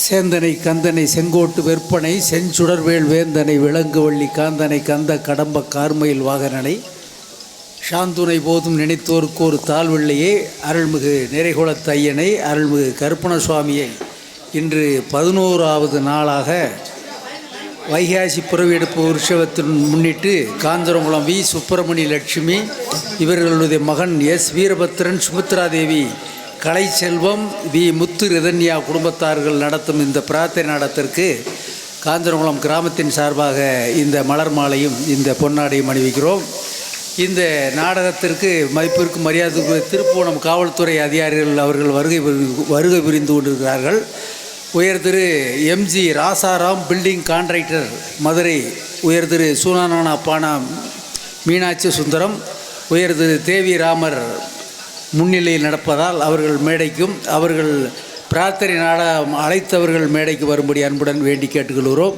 சேந்தனை கந்தனை செங்கோட்டு வெற்பனை செஞ்சுடர்வேல் வேந்தனை விலங்குவள்ளி காந்தனை கந்த கடம்ப கார்மயில் வாகனனை சாந்துணை போதும் நினைத்தோருக்கு ஒரு தாழ்வில்லையே அருள்மிகு நிறைகுலத் ஐயனை அருள்மிகு கருப்பண சுவாமியை இன்று 11வது நாளாக வைகாசி புறவெடுப்பு உற்சவத்தின் முன்னிட்டு காஞ்சரங்குளம் வி சுப்பிரமணிய லட்சுமி இவர்களுடைய மகன் எஸ் வீரபத்ரன் சுமித்ராதேவி கலைச்செல்வம் வி முத்து ரிதன்யா குடும்பத்தார்கள் நடத்தும் இந்த பிரார்த்தனை நாடகத்திற்கு காஞ்சரங்குளம் கிராமத்தின் சார்பாக இந்த மலர் மாலையும் இந்த பொன்னாடையும் அணிவிக்கிறோம். இந்த நாடகத்திற்கு மதிப்பிற்கும் மரியாதைக்கு திருப்புவனம் காவல்துறை அதிகாரிகள் அவர்கள் வருகை புரிந்து கொண்டிருக்கிறார்கள். உயர் Thiru MG Rasaram building contractor Madurai, உயர் திரு சூனானா பானா மீனாட்சி சுந்தரம், உயர் திரு தேவி ராமர் முன்னிலையில் நடப்பதால் அவர்கள் மேடைக்கும் அவர்கள் பிரார்த்தனை நாடகம் அழைத்தவர்கள் மேடைக்கு வரும்படி அன்புடன் வேண்டி கேட்டுக்கொள்கிறோம்.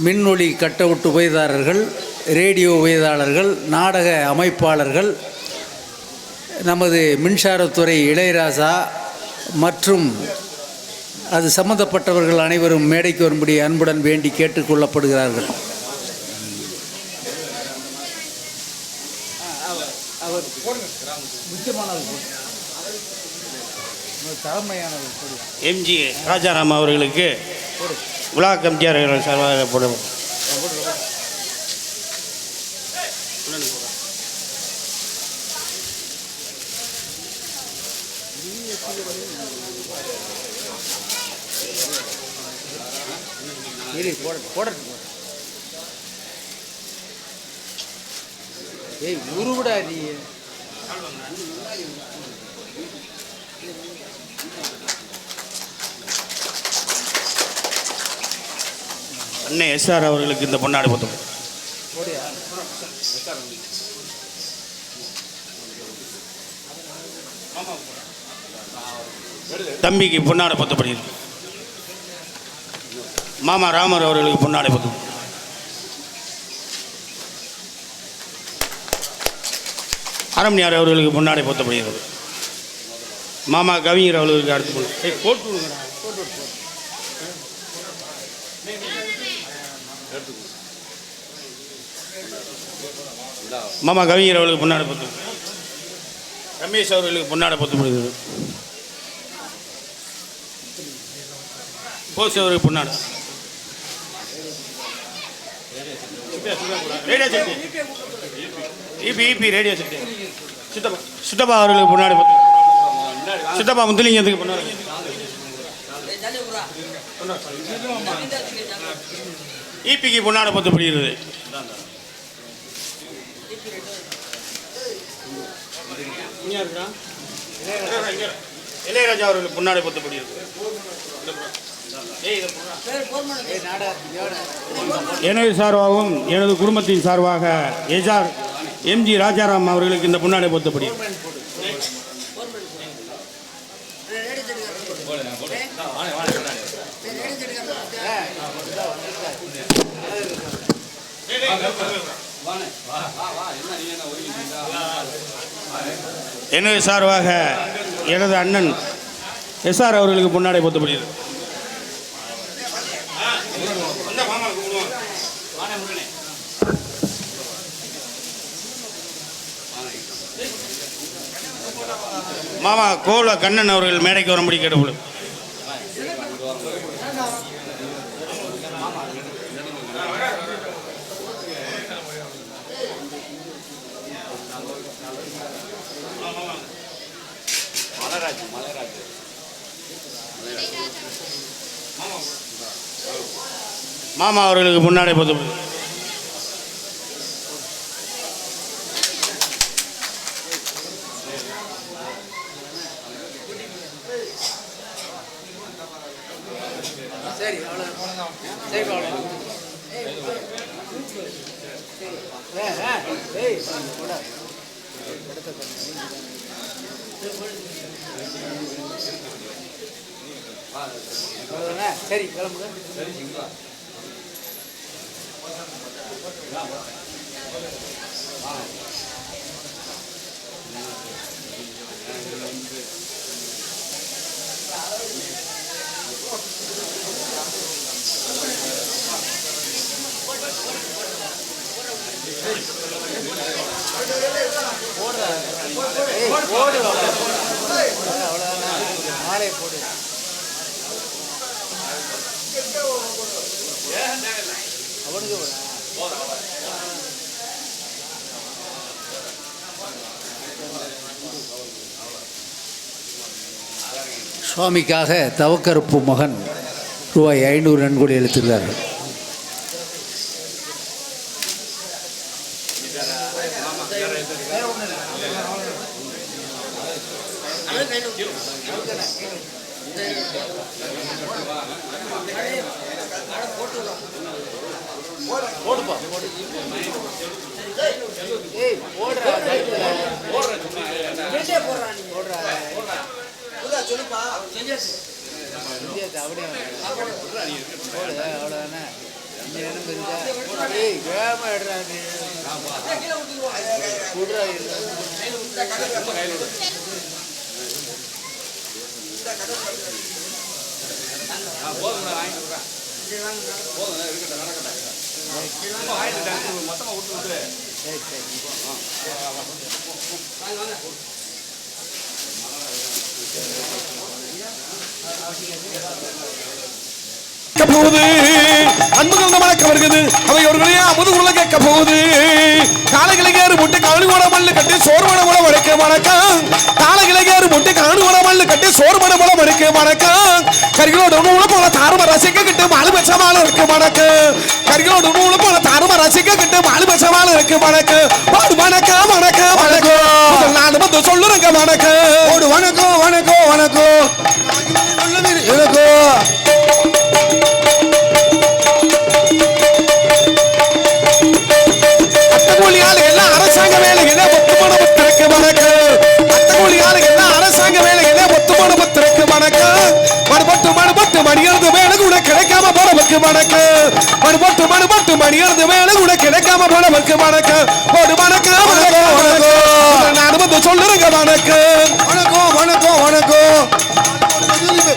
மின்னொளி கட்டவுட்டு உபயதாரர்கள், ரேடியோ உபயதாரர்கள், நாடக அமைப்பாளர்கள், நமது மின்சாரத்துறை இளையராஜா மற்றும் அது சம்பந்தப்பட்டவர்கள் அனைவரும் மேடைக்கு வரும்படி அன்புடன் வேண்டி கேட்டுக்கொள்ளப்படுகிறார்கள். எம்ஜி ராஜாராம் அவர்களுக்கு விழா கமிட்டியாளர்கள் சார்பாக போடும். ஏய் உருவிடா நீ. அண்ணே எஸ்ஆர் அவர்களுக்கு இந்த பொன்னாடை பொத்தம். தம்பிக்கு பொன்னாடை பொத்தப்படுகிறது. மாமா ராமர் அவர்களுக்கு பொன்னாடை பொத்தம். அரண்யார் அவர்களுக்கு பொன்னாடை பொத்தப்படுகிறது. மாமா கவிஞர் அவர்களுக்கு அடுத்து போட்டு மாமா கவிஞர் அவர்களுக்கு பொன்னாடை பொத்து. ரமேஷ் அவர்களுக்கு பொன்னாடை பொத்தப்படுகிறது. போஸ் அவருக்கு பொன்னாடை. Radio set EB radio set சித்தப்பா அவர்களுக்கு பொன்னாடை பொத்து. சித்தப்பா முத்துலிங்கத்துக்கு பொன்னாடை. இபிக்கு பொன்னாடை பொத்தப்படுகிறது. இளையராஜா அவர்களுக்கு பொன்னாடை பொத்தப்படுகிறது. எனது சார்பாகவும் எனது குடும்பத்தின் சார்பாக எம்ஜி ராஜாராம் அவர்களுக்கு இந்த பொன்னாடை பொத்தப்படுகிறது. எனது சார்பாக எனது அண்ணன் எஸ்ஆர் அவர்களுக்கு பொன்னாடை பொத்தப்படுகிறது. மாமா கோல கண்ணன் அவர்கள் மேடைக்கு வரும்படி கேட்டுக்கொள்ளும். மாமா அவர்களுக்கு முன்னாடி பொது சரி சரி கிளம்புங்க. சுவாமிக்காக தவக்கருப்பு மகன் ரூபாய் 500 நன்கொடை அளித்துள்ளார்கள். போகுது அன்புகள் வழக்கம் வருகிறது. அவை அவர்களே அமுது உள்ள கேட்க போகுது. காலகிளையாறு முட்டை கவனி கூட மல்லு கட்டி சோர்வட போல வரைக்க வணக்கம். காலகிளையாறு முட்டை கவனி கூட மல்லு கட்டி சோர்வட போல வரைக்க வணக்கம். கரிகளோட நூல போல தாறும ரசிக்க கிட்டு மாலுபட்சமான இருக்கு வணக்கம். கரிகளோட நூல போல தாறும ரசிக்க கிட்டு மாலுபட்சமான இருக்கு வணக்கம். பாடு வணக்கம் வணக்கம் வணக்கம் நான் வந்து சொல்லுறேங்க வணக்கம். ஓடு வணக்கம் வணக்கம் வணக்கம் வணக்கம். அரசாங்க வேலைகளை ஒத்துமணபத்திற்கு வணக்கம். அத்தகூலியாளுக்கு அரசாங்க வேலைகளை ஒத்துமணபத்திற்கு வணக்கம். மறுபட்டு மணியறது வேலை கூட கிடைக்காம போனவருக்கு வணக்கம். மறுபட்டு மணியறது வேலை கூட கிடைக்காம போனவருக்கு வணக்கம். ஒரு வணக்கம் வணக்கம் வணக்கம் நான் வந்து சொல்லுறேங்க வணக்கம். வணக்கம் வணக்கம் வணக்கம்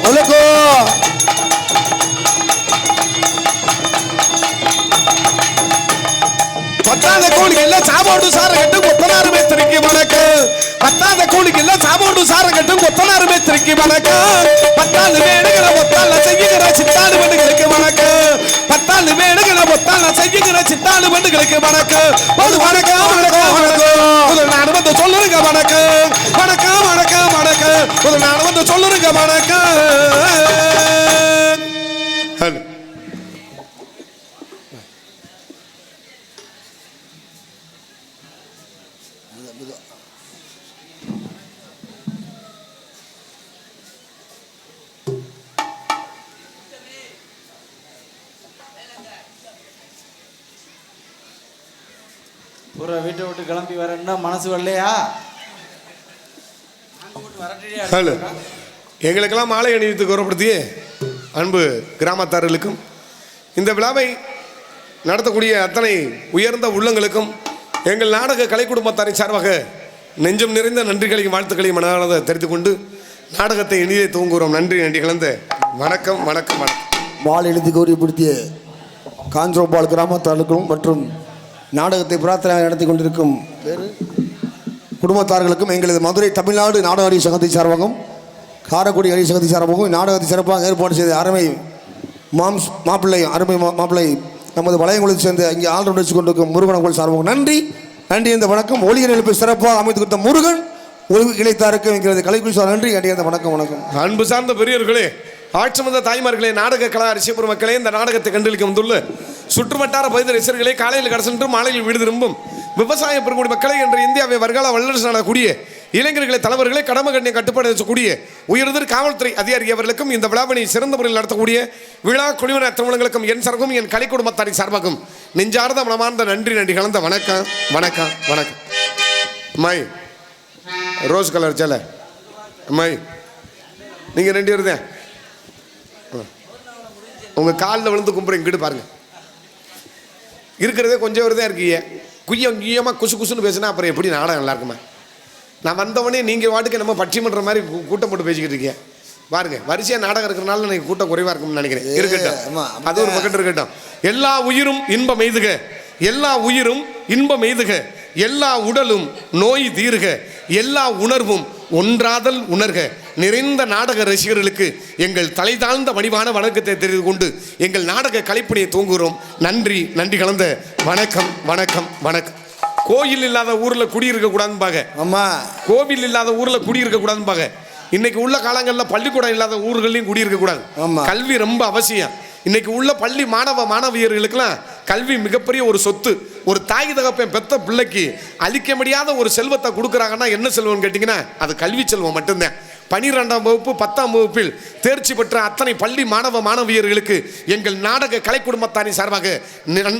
வணக்கம். பத்தாத கூலிக்கு எல்லாம் சாப்பாடு சார கட்டும் கொத்தனாரு மேத்திரிக்கு வணக்கம். பத்தாத கூலிக்கு எல்லாம் சாப்பாடு சார கட்டும் கொத்தனாரு மேத்திரிக்கு வணக்கம். பத்தாண்டு வேணுகிற ஒத்தால செய்யுகிற சித்தாடு பெண்களுக்கு வணக்கம். பத்தாண்டு வேணுகிற ஒத்தால செய்யுகிற சித்தாடு பெண்களுக்கு வணக்கம். ஒரு வணக்கம் வணக்கம் வணக்கம் நான் வந்து சொல்லுறேங்க வணக்கம். வணக்கம் வணக்கம் வணக்கம் ஒரு நான் வந்து சொல்லுறேங்க வணக்கம். பூரா வீட்டை விட்டு கிளம்பி வரேன்னா மனசு வரலையா? ஹலோ, எங்களுக்கெல்லாம் மாலை அணிவித்து கௌரவப்படுத்திய அன்பு கிராமத்தார்களுக்கும் இந்த விழாவை நடத்தக்கூடிய அத்தனை உயர்ந்த உள்ளங்களுக்கும் எங்கள் நாடக கலை குடும்பத்தாரின் சார்பாக நெஞ்சம் நிறைந்த நன்றிகளையும் வாழ்த்துக்களையும் மனதானதை தெரிந்து கொண்டு நாடகத்தை இனிதே தூங்குகிறோம். நன்றி நன்றி கலந்த வணக்கம் வணக்கம் வணக்கம். மாலை எழுதி கௌரவப்படுத்திய காஞ்சோபால் கிராமத்தார்களுக்கும் மற்றும் நாடகத்தை பிரார்த்தனை நடத்தி கொண்டிருக்கும் குடும்பத்தார்களுக்கும் எங்களது மதுரை தமிழ்நாடு நாடக அறிவு சங்கத்தை சார்பாகவும் காரைக்குடி அறிவு சங்கத்தை சார்பாகவும் நாடகத்தை சிறப்பாக ஏற்பாடு செய்த அருமை மாப்பிள்ளை நமது வளையங்குளத்தை சேர்ந்து இங்கே ஆல்ரவுண்ட் வச்சு கொண்டிருக்கும் முருகன் அவர்கள் சார்பாகவும் நன்றி நன்றி. இந்த வணக்கம் ஒளியின் எழுப்பை சிறப்பாக அமைத்து கொடுத்த முருகன் ஒளிவு இளைத்தாருக்கு எங்களது கலைக்குழு சார் நன்றி நன்றி. இந்த வணக்கம் வணக்கம். அன்பு சார்ந்த பெரியவர்களே, ஆட்சி வந்த தாய்மார்களே, நாடக கலா ரசிகப்பெரும் மக்களே, இந்த நாடகத்தை கண்டளிக்க வந்துள்ள சுற்றுவட்டார பகுதி ரசிகர்களே, காலையில் கடைசென்று மாலையில் வீடு திரும்பும் விவசாய பெருங்குடி மக்களே, என்று இந்தியாவை வருங்கால வல்லரசு நாடக்கூடிய இளைஞர்களை தலைவர்களை கடமை கண்ணிய கட்டுப்பாடு வச்சக்கூடிய உயர்தர் காவல்துறை அதிகாரி அவர்களுக்கும் இந்த விழாவினை சிறந்த முறையில் நடத்தக்கூடிய விழா குழுவினர் திருமணங்களுக்கும் என் சார்பும் என் கலை குடும்பத்தாரின் சார்பாகும் நெஞ்சார்ந்த மனமார்ந்த நன்றி நன்றி கலந்த வணக்கம் வணக்கம் வணக்கம். அம்மாய் ரோஸ் கலர் சேலை அம்மாய், நீங்கள் 2 பேர் தான் உங்கள் காலில் விழுந்து கும்பிட்ற இங்கிட்டு பாருங்கள். இருக்கிறதே கொஞ்சம் தான் இருக்கீங்க. குய்யமாக குசு குசுன்னு பேசுனா அப்புறம் எப்படி நாடகம் நல்லா இருக்குமா? நான் வந்தவொடனே நீங்கள் வாட்டுக்கு நம்ம பட்சிமன்ற மாதிரி கூட்டம் போட்டு பேசிக்கிட்டு இருக்கீங்க பாருங்க. வரிசையாக நாடகம் இருக்கிறனால எனக்கு கூட்டம் குறைவாக இருக்கும்னு நினைக்கிறேன். இருக்கட்டும், அது ஒரு பக்கத்து இருக்கட்டும். எல்லா உயிரும் இன்பம் எய்துக, எல்லா உயிரும் இன்பம் எய்துக, எல்லா உடலும் நோய் தீர்க, எல்லா உணர்வும் ஒன்றாதல் உணர்க. நிறைந்த நாடக ரசிகர்களுக்கு எங்கள் தலை தாழ்ந்த பணிவான வணக்கத்தை தெரிந்து கொண்டு எங்கள் நாடக கலைப்பணியை தூங்குகிறோம். நன்றி, நன்றி கலந்த வணக்கம், வணக்கம், வணக்கம். கோயில் இல்லாத ஊரில் குடியிருக்க கூடாதுன்னு ஆமா, கோவில் இல்லாத ஊரில் குடியிருக்க கூடாதுன்னு இன்னைக்கு உள்ள காலங்களில் பள்ளிக்கூடம் இல்லாத ஊர்களையும் குடியிருக்க கூடாது. கல்வி ரொம்ப அவசியம். இன்னைக்கு உள்ள பள்ளி மாணவியர்களுக்கெல்லாம் கல்வி மிகப்பெரிய ஒரு சொத்து. ஒரு தாய் தகப்பன் பெத்த பிள்ளைக்கு அளிக்க முடியாத ஒரு செல்வத்தை கொடுக்குறாங்கன்னா என்ன செல்வம்னு கேட்டிங்கன்னா அது கல்வி செல்வம் மட்டும்தான். 12ஆம் வகுப்பு 10ஆம் வகுப்பில் தேர்ச்சி பெற்ற அத்தனை பள்ளி மாணவியர்களுக்கு எங்கள் நாடக கலை குடும்பத்தாரின் சார்பாக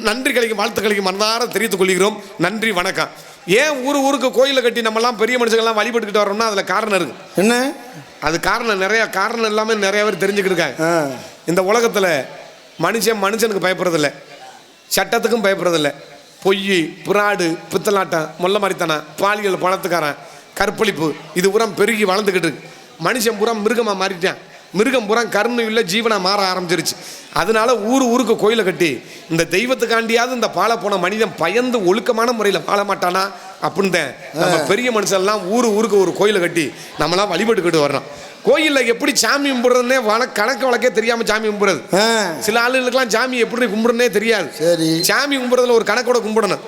நன்றிகளையும் வாழ்த்துக்களையும் மனதார தெரிவித்துக் கொள்கிறோம். நன்றி, வணக்கம். ஏன் ஊருக்கு கோயிலை கட்டி நம்மலாம் பெரிய மனுஷங்கள்லாம் வழிபட்டுக்கிட்டு வரோம்னா அதில் காரணம் இருக்கு. என்ன அது காரணம்? காரணம் எல்லாமே நிறைய பேர் தெரிஞ்சுக்கிட்டு இருக்காங்க. இந்த உலகத்தில் மனுஷனுக்கு பயப்படுறதில்லை, சட்டத்துக்கும் பயப்படுறதில்லை. பொய், புறாடு, பித்தலாட்டம், மொல்ல மாதிரித்தானா, பாலியல், பணத்துக்காரன், கற்பழிப்பு, இது புறம் பெருகி வளர்ந்துக்கிட்டு இருக்கு. மனுஷன் புறம் மிருகமாக மாறிட்டான். மிருகம் புறம் கருணை இல்லை, ஜீவனை மாற ஆரம்பிச்சிருச்சு. அதனால ஊருக்கு கோயிலை கட்டி இந்த தெய்வத்துக்காண்டியாவது இந்த பாலை போன மனிதன் பயந்து ஒழுக்கமான முறையில் வாழ மாட்டானா அப்படின்னு நம்ம பெரிய மனுஷன்லாம் ஊருக்கு ஒரு கோயிலை கட்டி நம்மளாம் வழிபட்டுக்கிட்டு வர்றோம். கோயிலில் எப்படி சாமி கும்பிடுறதுனே கணக்கு வழக்கே தெரியாமல் சாமி கும்பிடுறது. சில ஆளுகளுக்கெல்லாம் சாமி எப்படி கும்பிடுறதுனே தெரியாது. சாமி கும்பிடுறதுல ஒரு கணக்கோட கும்பிடணும்.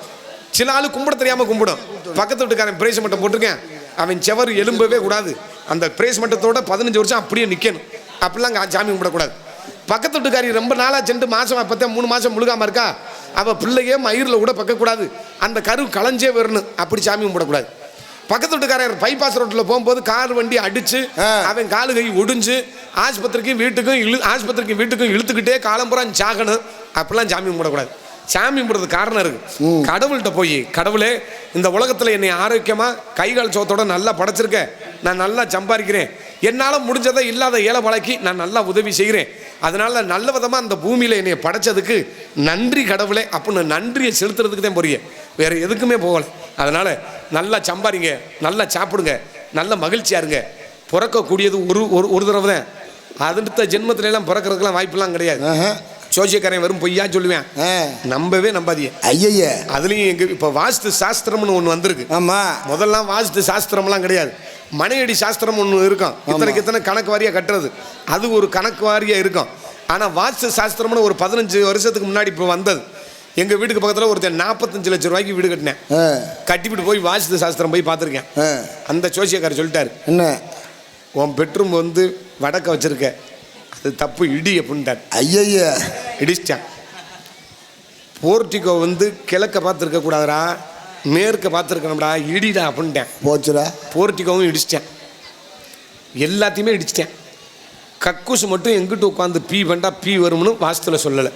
சில ஆளு கும்பிட தெரியாமல் கும்பிடும். பக்கத்து வீட்டுக்காரன் பிரேஸ் மட்டம் போட்டிருக்கேன், அவன் செவர் எலும்பவே கூடாது, அந்த பிரேஸ் மட்டத்தோட 15 வருஷம் அப்படியே நிற்கணும். அப்படிலாம் சாமி கும்பிடக்கூடாது. பக்கத்து வீட்டுக்காரி ரொம்ப நாளாக சென்று மாதம் 3 மாதம் முழுகாமல் இருக்கா, அவள் பிள்ளையே மயிரில் கூட பக்கக்கூடாது, அந்த கரு களைஞ்சே வரணும், அப்படி சாமி கும்பிடக்கூடாது. பக்கத்து வீட்டுக்காரர் பைபாஸ் ரோட்டில் போகும்போது கார் வண்டி அடித்து அவன் காலு கை ஒடிஞ்சு ஆஸ்பத்திரிக்கும் வீட்டுக்கும் இழுத்துக்கிட்டே காலம்புறம் சாகணும், அப்படிலாம் சாமி கும்பிடக்கூடாது. சாமி கும்பிடுறது காரணம் இருக்கு. கடவுள்கிட்ட போய், கடவுளே இந்த உலகத்தில் என்னை ஆரோக்கியமாக கைகால் சோத்தோட நல்லா படைச்சிருக்க, நான் நல்லா சம்பாதிக்கிறேன், என்னால் முடிஞ்சதை இல்லாத ஏழை பழக்கி நான் நல்லா உதவி செய்கிறேன், அதனால நல்ல விதமாக அந்த பூமியில் என்னை படைச்சதுக்கு நன்றி கடவுளே அப்படின்னு நன்றியை செலுத்துறதுக்கு தான் போறீங்க, வேற எதுக்குமே போகலை. அதனால நல்லா சம்பாதிங்க, நல்லா சாப்பிடுங்க, நல்ல மகிழ்ச்சியா இருங்க. பிறக்கக்கூடியது ஒரு தடவை தான். அடுத்த ஜென்மத்தில எல்லாம் பிறக்கிறதுக்கெல்லாம் வாய்ப்பெல்லாம் கிடையாது. சோசியக்காரன் வரும் பொய்யா சொல்லுவேன், நம்பவே நம்பாதீங்க. ஐயா, அதுலயும் எங்க இப்ப வாஸ்து சாஸ்திரம்னு ஒண்ணு வந்திருக்கு. ஆமா, முதல்லாம் வாஸ்து சாஸ்திரம்லாம் கிடையாது, மனையடி சாஸ்திரம் ஒன்று இருக்கும். இத்தனை கணக்கு வாரியா கட்டுறது, அது ஒரு கணக்கு வாரியா இருக்கும். ஆனா வாஸ்து சாஸ்திரம்னு ஒரு 15 வருஷத்துக்கு முன்னாடி இப்போ வந்தது. எங்க வீட்டுக்கு பக்கத்தில் ஒருத்தர் 45 லட்சம் ரூபாய்க்கு வீடு கட்டினேன். கட்டிவிட்டு போய் வாஸ்து சாஸ்திரம் போய் பார்த்துருக்கேன். அந்த ஜோசியக்காரர் சொல்லிட்டாரு, என்ன உன் பெட்ரூம் வந்து வடக்க வச்சிருக்க, அது தப்பு, இடி அப்படின்ட்டார். ஐயா, இடிச்சிட்டேன். போர்ட்டிகோ வந்து கிழக்க பார்த்துருக்க கூடாதுரா, மேற்க பார்த்துருக்கணும்டா, இடிடா அப்படின்ட்டேன். போச்சுடா, போர்ட்டிகோவும் இடிச்சிட்டேன், எல்லாத்தையுமே இடிச்சிட்டேன். கக்கூசு மட்டும் எங்கிட்ட உட்காந்து பீ வேண்டா பீ வரும்னு வாஸ்துல சொல்லலை.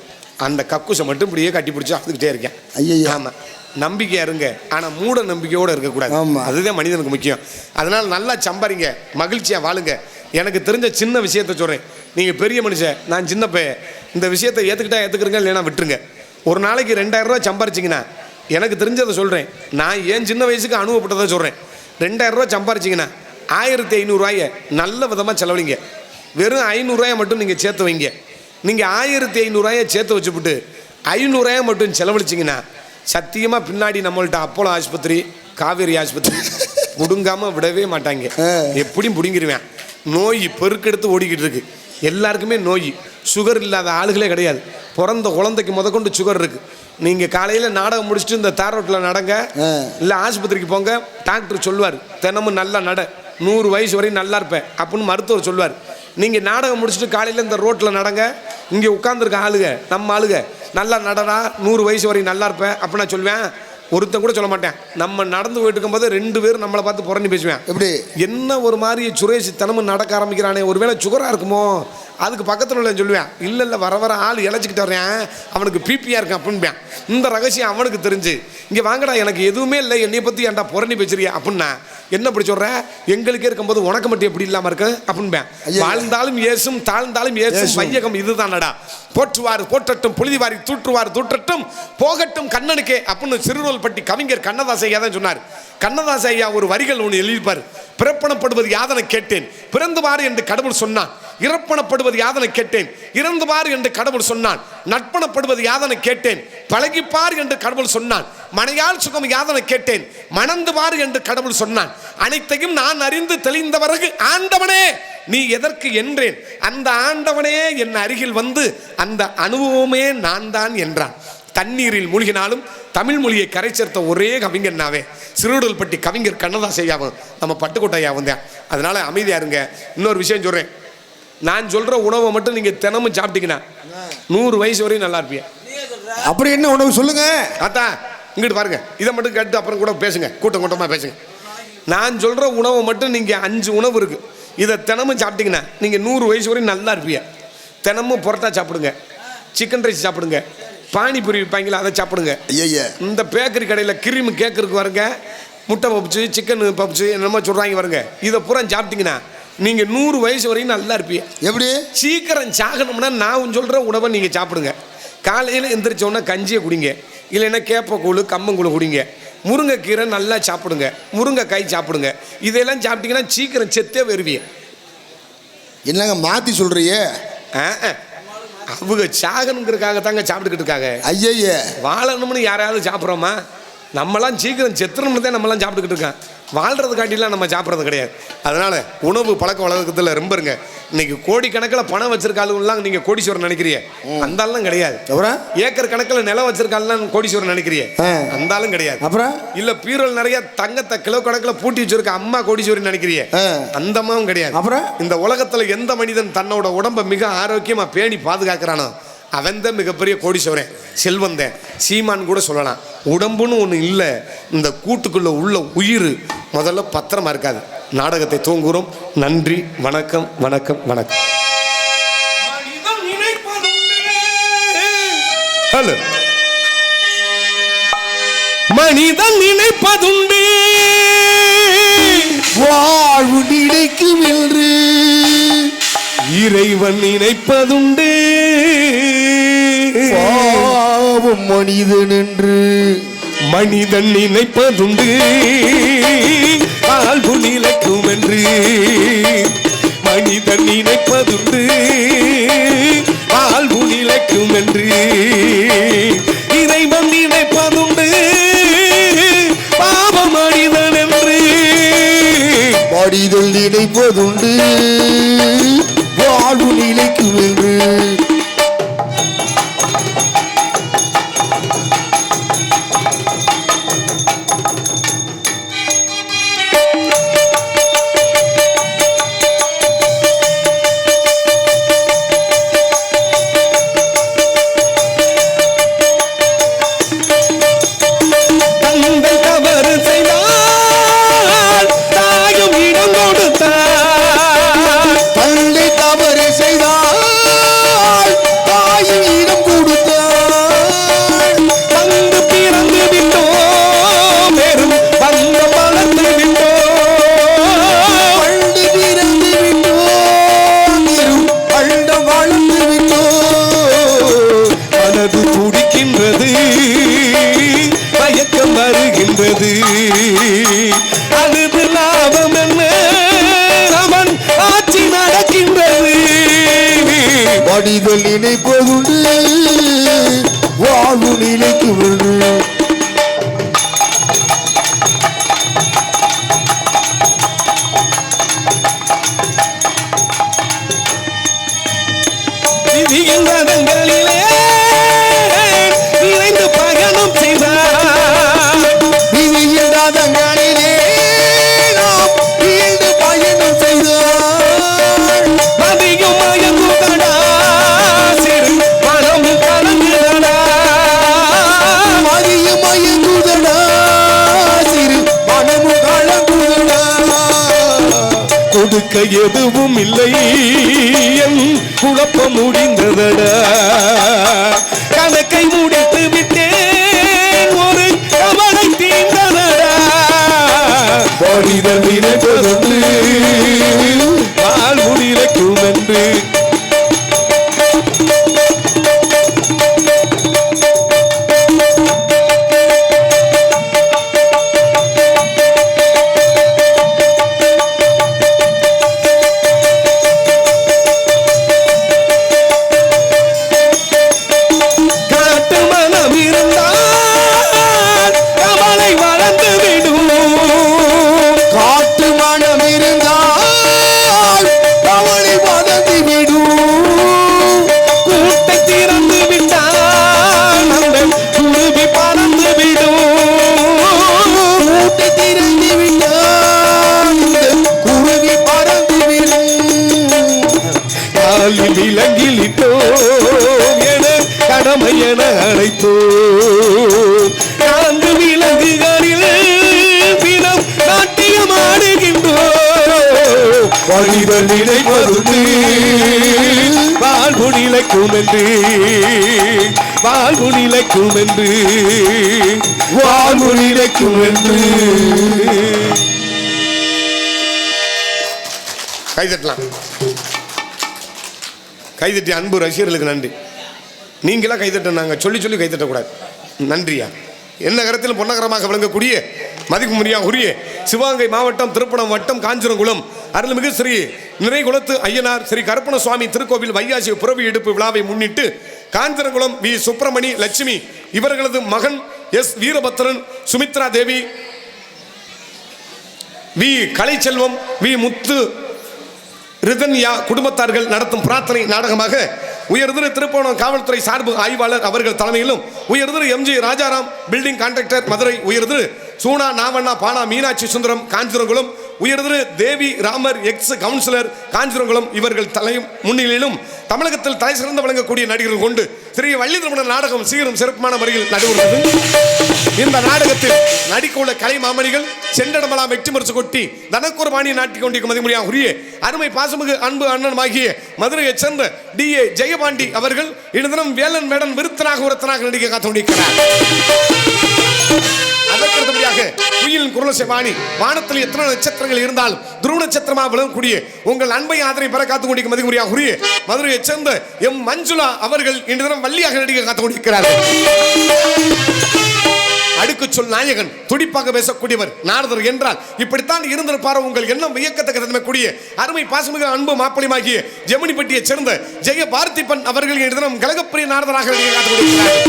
அந்த கக்கூசை மட்டும் இப்படியே கட்டி பிடிச்சி அழுதுகிட்டே இருக்கேன். ஐயா, ஆமாம், நம்பிக்கையா இருங்க, ஆனால் மூட நம்பிக்கையோடு இருக்கக்கூடாது. அதுதான் மனிதனுக்கு முக்கியம். அதனால் நல்லா சம்பாரிங்க, மகிழ்ச்சியாக வாழுங்க. எனக்கு தெரிஞ்ச சின்ன விஷயத்த சொல்கிறேன், நீங்கள் பெரிய மனுஷன், நான் சின்ன பையன், இந்த விஷயத்தை ஏற்றுக்கிறங்க, இல்லைன்னா விட்டுருங்க. ஒரு நாளைக்கு 2000 ரூபா சம்பாரிச்சிங்கன்னா, எனக்கு தெரிஞ்சதை சொல்கிறேன், நான் ஏன் சின்ன வயசுக்கு அனுபவப்பட்டதை சொல்கிறேன். 2000 ரூபா சம்பாரிச்சிங்கன்னா 1500 ரூபாயை நல்ல விதமாக செலவழிங்க. வெறும் 500 ரூபாயை மட்டும் நீங்கள் சேர்த்து வைங்க. நீங்கள் 1500 ரூபாயை சேர்த்து வச்சுவிட்டு 500 ரூபாயை மட்டும் செலவழிச்சிங்கன்னா சத்தியமாக பின்னாடி நம்மள்ட்ட அப்போலோ ஆஸ்பத்திரி, காவேரி ஆஸ்பத்திரி முடுங்காமல் விடவே மாட்டாங்க. எப்படியும் பிடுங்கிடுவேன். நோய் பெருக்கெடுத்து ஓடிக்கிட்டு இருக்கு, எல்லாருக்குமே நோய். சுகர் இல்லாத ஆளுகளே கிடையாது. பிறந்த குழந்தைக்கு முதற்கொண்டு சுகர் இருக்கு. நீங்கள் காலையில் நாடகம் முடிச்சுட்டு இந்த தார் ரோட்டில் நடங்க, இல்லை ஆஸ்பத்திரிக்கு போங்க, டாக்டர் சொல்லுவார் தினமும் நல்லா நட, 100 வயசு வரையும் நல்லா இருப்பேன் அப்படின்னு மருத்துவர் சொல்லுவார். நீங்கள் நாடகம் முடிச்சுட்டு காலையில் இந்த ரோட்டில் நடங்க, இங்கே உட்காந்துருக்க ஆளுங்க, நம்ம ஆளுங்க, நல்லா நடடா 100 வயசு வரையும் நல்லா இருப்பேன் அப்படின்னு நான் சொல்லுவேன். ஒருத்தன் கூட சொல்ல மாட்டேன். நம்ம நடந்து போயிட்டு இருக்கும்போது 2 பேரும் நம்மளை பார்த்து புறணி பேசுவேன். எப்படி என்ன ஒரு மாதிரி சுரேஷ் தினமும் நடக்க ஆரம்பிக்கிறானே, ஒருவேளை சுகராக இருக்குமோ, அதுக்கு பக்கத்தில் உள்ள சொல்லுவேன், இல்லை வர ஆள் இழைச்சிக்கிட்டு வரேன், அவனுக்கு பிபியாக இருக்கான் அப்படின்பேன். இந்த ரகசியம் அவனுக்கு தெரிஞ்சு, இங்கே வாங்கடா எனக்கு எதுவுமே இல்லை, என்னைய பற்றி ஏன்டா புறணி பேசுறியா அப்படின்னா, என்ன இப்படி சொல்கிறேன், எங்களுக்கே இருக்கும்போது உனக்கு மட்டும் எப்படி இல்லாமல் இருக்கு அப்படின்பேன். வாழ்ந்தாலும் ஏசும் தாழ்ந்தாலும் ஏசும் வையகம் இதுதானடா, போற்றுவார் போற்றட்டும், புழுதிவாரி தூற்றுவார் தூற்றட்டும், போகட்டும் கண்ணனுக்கே அப்படின்னு சிறுநூல்பட்டி கவிஞர் கண்ணதாச ஐயா தான் சொன்னார். கண்ணதாச ஐயா ஒரு வரிகள் ஒன்று எழுதிப்பார், பிறப்பணப்படுவது யாதனை கேட்டேன், பிறந்து பாரு என்று கடவுள் சொன்னான். இறப்பணப்படுவது யாதனை கேட்டேன், இறந்து பாரு என்று கடவுள் சொன்னான். நட்பணப்படுவது யாதனை கேட்டேன், பழகிப்பார் என்று கடவுள் சொன்னான். மனையால் சுகம் யாதனை கேட்டேன், மணந்து பாரு என்று கடவுள் சொன்னான். அனைத்தையும் நான் அறிந்து தெளிந்த பிறகு ஆண்டவனே நீ எதற்கு என்றேன். அந்த ஆண்டவனே என் அருகில் வந்து அந்த அனுபவமே நான் தான் என்றான். தண்ணீரில் மூழ்கினாலும் தமிழ் மொழியை கரை சேர்த்த ஒரே கவிஞர்னாவே சிறுடல்பட்டி கவிஞர் கண்ணதாசையாவும் நம்ம பட்டுக்கோட்டையாவும் தான். அதனால அமைதியா இருங்க. இன்னொரு விஷயம் சொல்றேன், நான் சொல்ற உணவை மட்டும் நீங்க தினமும் சாப்பிட்டீங்கன்னா 100 வயசு வரையும் நல்லா இருப்பீங்க. அப்படி என்ன உணவு சொல்லுங்க. அத்தா இங்கிட்டு பாருங்க, இதை மட்டும் கேட்டு அப்புறம் கூட பேசுங்க, கூட்டம் கூட்டமா பேசுங்க. நான் சொல்ற உணவை மட்டும் நீங்க 5 உணவு இருக்கு, இதை தினமும் சாப்பிட்டீங்கன்னா நீங்க 100 வயசு வரையும் நல்லா இருப்பீங்க. தினமும் புரோட்டா சாப்பிடுங்க, சிக்கன் ரைஸ் சாப்பிடுங்க, பானிபூரி விற்பாங்களா அதை சாப்பிடுங்க. இந்த பேக்கரி கடையில் கிரீம் கேக் இருக்கு வருங்க, முட்டை பப்ஸு, சிக்கன் பப்ஸு என்னமோ சொல்கிறாங்க வருங்க, இதை பூரா சாப்பிட்டீங்கன்னா நீங்கள் 100 வயசு வரையும் நல்லா இருப்பீங்க. எப்படி சீக்கிரம் சாகணும்னா நான் சொல்கிற உணவை நீங்கள் சாப்பிடுங்க. காலையில் எந்திரிச்சோன்னா கஞ்சியை குடிங்க, இல்லைன்னா கேப்பக்கூழ் கம்மங்கூழ் குடிங்க. முருங்கைக்கீரை நல்லா சாப்பிடுங்க, முருங்கைக்காய் சாப்பிடுங்க. இதெல்லாம் சாப்பிட்டீங்கன்னா சீக்கிரம் செத்தே வருவீங்க. என்னங்க மாற்றி சொல்கிறியே? அவங்க சாகனுங்கிறதுக்காக தாங்க சாப்பிட்டுக்கிட்டு இருக்காங்க. ஐயா வாழணும்னு யாராவது சாப்பிட்றோமா? நம்மளாம் சீக்கிரம் செத்துறோம்னு தான் நம்மளாம் சாப்பிட்டுக்கிட்டு இருக்கோம். வாழ்றது காட்டிலாம் நம்ம சாப்பிட்றது கிடையாது. அதனால உணவு பழக்க வழக்கத்தில் ரொம்ப இருங்க. இன்னைக்கு கோடிக்கணக்கில் பணம் வச்சிருக்காளுலாம் நீங்கள் கோடீஸ்வரன் நினைக்கிறீங்க, அந்தாலும் கிடையாது. அப்புறம் ஏக்கர் கணக்கில் நிலம் வச்சிருக்காலாம் கோடீஸ்வரன் நினைக்கிறீங்க, அந்தாலும் கிடையாது. அப்புறம் இல்லை பீரோல் நிறைய தங்கத்தை கிலோ கணக்கில் பூட்டி வச்சிருக்க அம்மா கோடீஸ்வரன் நினைக்கிறீங்க, அந்த அம்மாவும் கிடையாது. அப்புறம் இந்த உலகத்தில் எந்த மனிதன் தன்னோட உடம்பை மிக ஆரோக்கியமாக பேணி பாதுகாக்கிறானோ அவன் தான் மிகப்பெரிய கோடீஸ்வரன், செல்வந்தன். சீமான் கூட சொல்லலாம், உடம்புன்னு ஒன்று இல்லை, இந்த கூட்டுக்குள்ள உள்ள உயிர் முதல்ல பத்திரமா இருக்காது. நாடகத்தை தூங்குகிறோம். நன்றி, வணக்கம், வணக்கம், வணக்கம். ஹலோ, மனிதன் நினைப்பதுண்டு வாழ்வு நினைக்கும் என்று இறைவன் நினைப்பதுண்டு பாவம் மனிதன் என்று மனிதன் நினைப்பதுண்டு வாழ்வு நிலைக்கும் என்று மனிதன் நினைப்பதுண்டு வாழ்வு நிலைக்கும் என்று இறைவன் நினைப்பதுண்டு பாவம் மனிதன் என்று மனிதன் நினைப்பதுண்டு வாழ்வு நிலைக்கும் என்று அது லாபம் என்ன அவன் ஆட்சி நடக்கின்றது. மனிதன் நினைப்பதுண்டு வாழ்வு நிலைக்கும் என்று விதியின் ரதங்களிலே நிறைந்து பயணம் செய்தார். ரதங்களிலே நாம் வீழ்ந்து பயணம் செய்தார். மதியும் மயங்குதடா சிறு மனம் கலங்குதடா, மதியும் மயங்குதடா சிறு மனம் கலங்குதடா. கொடுக்க எதுவும் இல்லை என் குழப்பம் முடிந்ததடா, கணக்கை முடித்து விட்டேன் ஒரு கவலை தீர்ந்ததடா. மனிதன் நினைப்பதுண்டு வாழ்வு நிலைக்கும் என்று நாளில் விலங்கிலிட்டோம் என கடமை என அழைத்தோம். 4 விலங்குகளில் தினம் நாட்டியம் ஆடுகின்றோம். மனிதன் நினைப்பது வாழ்வு நிலைக்கும் என்று, வாழ்வு நிலைக்கும் என்று, வாழ்வு நிலைக்கும் என்று. கைதட்டலாம். கைதட்டி அன்பு ரசிகர்களுக்கு நன்றி. நீங்களா கைதட்ட, நாங்கள் சொல்லி சொல்லி கைதட்டக்கூடாது. நன்றியா. என்ன கரத்தில் பொன்னகரமாக விளங்கக்கூடிய மதிப்புமரியா உரிய சிவகங்கை மாவட்டம் திருப்பணம் வட்டம் காஞ்சிரங்குளம் அருள்மிகு ஸ்ரீ நிறைகுளத்து ஐயனார் ஸ்ரீ கருப்பண சுவாமி திருக்கோவில் வைகாசி புறவி எடுப்பு விழாவை முன்னிட்டு காஞ்சிரங்குளம் வி சுப்பிரமணி லட்சுமி இவர்களது மகன் S Veerabhadran, Sumitra Devi, V Kalaiselvam, V Muthu Rithanya குடும்பத்தார்கள் நடத்தும் பிரார்த்தனை நாடகமாக உயர்திரு திருப்போணம் காவல்துறை சார்பு ஆய்வாளர் அவர்கள் தலைமையிலும், உயர்திரு MG Rajaram building contractor Madurai, உயர்திரு சூனா நாவண்ணா பானா மீனாட்சி சுந்தரம் காஞ்சிரங்குளம், உயர்திரு தேவி ராமர் எக்ஸ் கவுன்சிலர் காஞ்சிரங்குளம் இவர்கள் தலை முன்னிலையிலும் தமிழகத்தில் தலை சிறந்து வழங்கக்கூடிய நடிகர்கள் கொண்டு ஸ்ரீ வள்ளி திருமண நாடகம் சீரும் சிறப்பான முறையில் நடைபெறுகிறது. இந்த நாடகத்தில் நடிக்க உள்ள கலை மாமணிகள் செண்டடமலா வெற்றி மரிச்சு கொட்டி தனக்குரபாணி நாட்டிக் கொண்டிருக்கும் மதிமுறையாக உரிய அருமை பாசமிகு அன்பு அண்ணனுமாகிய மதுரையைச் சேர்ந்த DA ஜெயபாண்டி அவர்கள் இந்த தினம் வேலன் வேடன் விருத்தனாக உரத்தனாக நடிக்க காத்து கொண்டிருக்கிறார். அதற்கடுத்தபடியாக குயிலின் குரல் செவாணி வானத்தில் எத்தனை நட்சத்திரங்கள் இருந்தாலும் துருவ நட்சத்திரமாக விளங்கக்கூடிய உங்கள் அன்பை ஆதரவை பெற காத்துக் கொண்டிருக்கும் மதிமுறையாக உரிய மதுரையைச் சேர்ந்த எம் மஞ்சுளா அவர்கள் இன்று தினம் வள்ளியாக நடிக்க காத்துக் கொண்டிருக்கிறார்கள். அடுக்கு சொல் நாயகன், துடிப்பாக பேசக்கூடியவர் நாரதர் என்றால் இப்படித்தான் இருந்திருப்பாரோ உங்கள் எண்ணம் வியக்கத்தக்க தன்மைக்கூடிய அருமை பாசமிகு அன்பு மாப்பிளையுமாகிய ஜெமினிப்பட்டியைச் சேர்ந்த ஜெய பார்த்திபன் அவர்கள் இன்று தினம் கலகப்பிரிய நாரதராக நடிக்க காத்துக் கொண்டிருக்கிறார்கள்.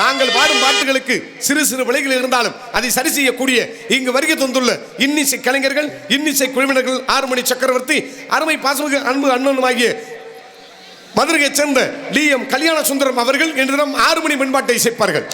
நாங்கள் பாடும் பாட்டுகளுக்கு சிறு சிறு விலைகள் இருந்தாலும் அதை சரி செய்யக்கூடிய இங்கு வருகை தந்துள்ள இன்னிசை கலைஞர்கள், இன்னிசை குழுவினர்கள், 6 மணி சக்கரவர்த்தி, அருமை பாசமிகு அன்பு அண்ணனுமாகிய மதுரையைச் சேர்ந்த DM கல்யாண சுந்தரம் அவர்கள் இன்று தினம் 6 மணி மின்பாட்டை இசைப்பார்கள்.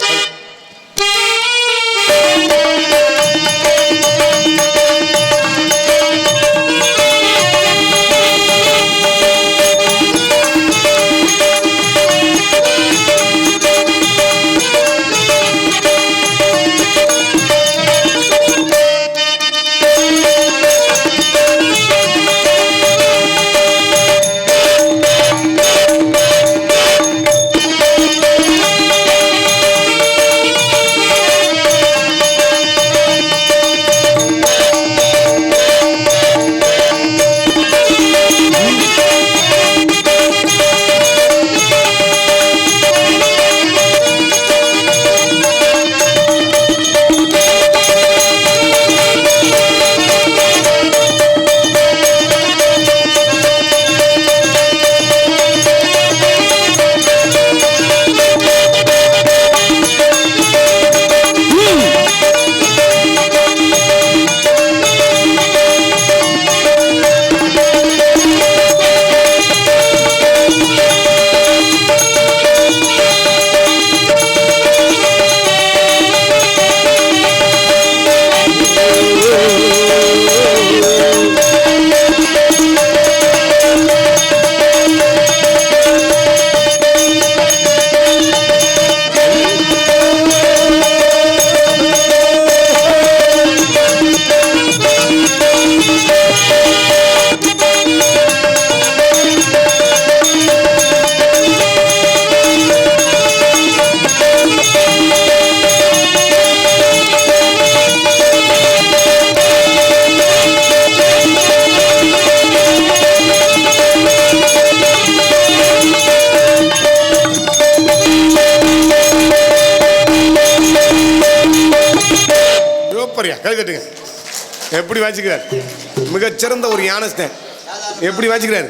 எப்படி வாசிக்கிறார்? மிகச்சிறந்த ஒரு யானஸ்தன். எப்படி வாசிக்கிறார்?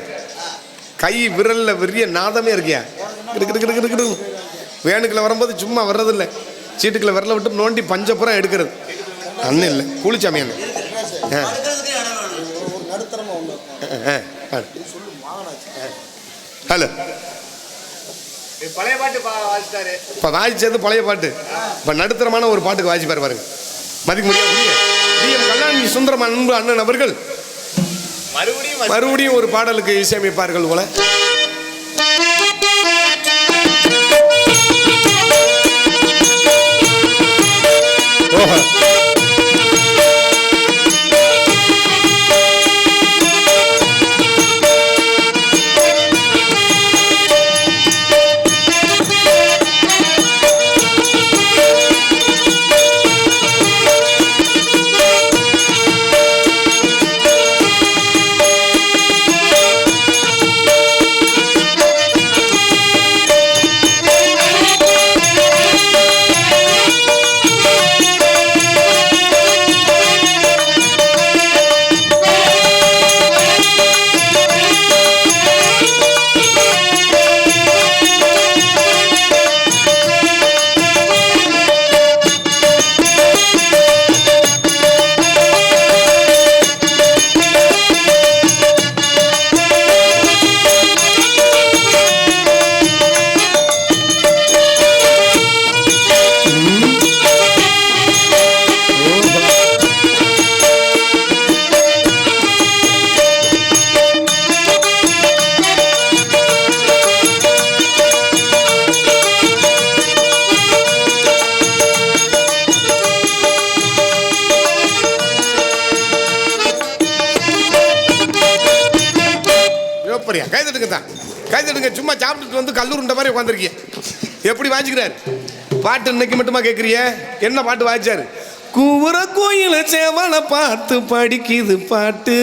கை விரல்ல பெரிய நாதமே இருக்கியா. வேணுக்குள்ள வரும்போது சும்மா வர்றதில்லை, சீட்டுக்குள்ள விரல விட்டு நோண்டி பஞ்சப்புறம் எடுக்கிறது. அண்ணன் இல்லை கூலிச்சாமி அண்ணன். ஹலோ, பழைய பாட்டு வாசித்தாரு. இப்போ வாசிச்சது பழைய பாட்டு. இப்போ நடுத்தரமான ஒரு பாட்டுக்கு வாசிப்பார் பாருங்க. மதிக்க முடியாது. DM கல்யாணி சுந்தரம் அன்பு அண்ணன் அவர்கள் மறுபடியும் ஒரு பாடலுக்கு இசையமைப்பார்கள் போல. ஓஹோ. கைதட்டுங்க. சும்மா சாப்பிட்டுட்டு வந்து கல்லூருண்ட மாதிரி உட்காந்துருக்கீங்க. எப்படி வாசிக்கிறாரு பாட்டு? இன்னைக்கு மட்டுமா கேட்குறிய? என்ன பாட்டு வாசிச்சாரு? கூவுற கோயில சேவலை பார்த்து படிக்குது பாட்டு,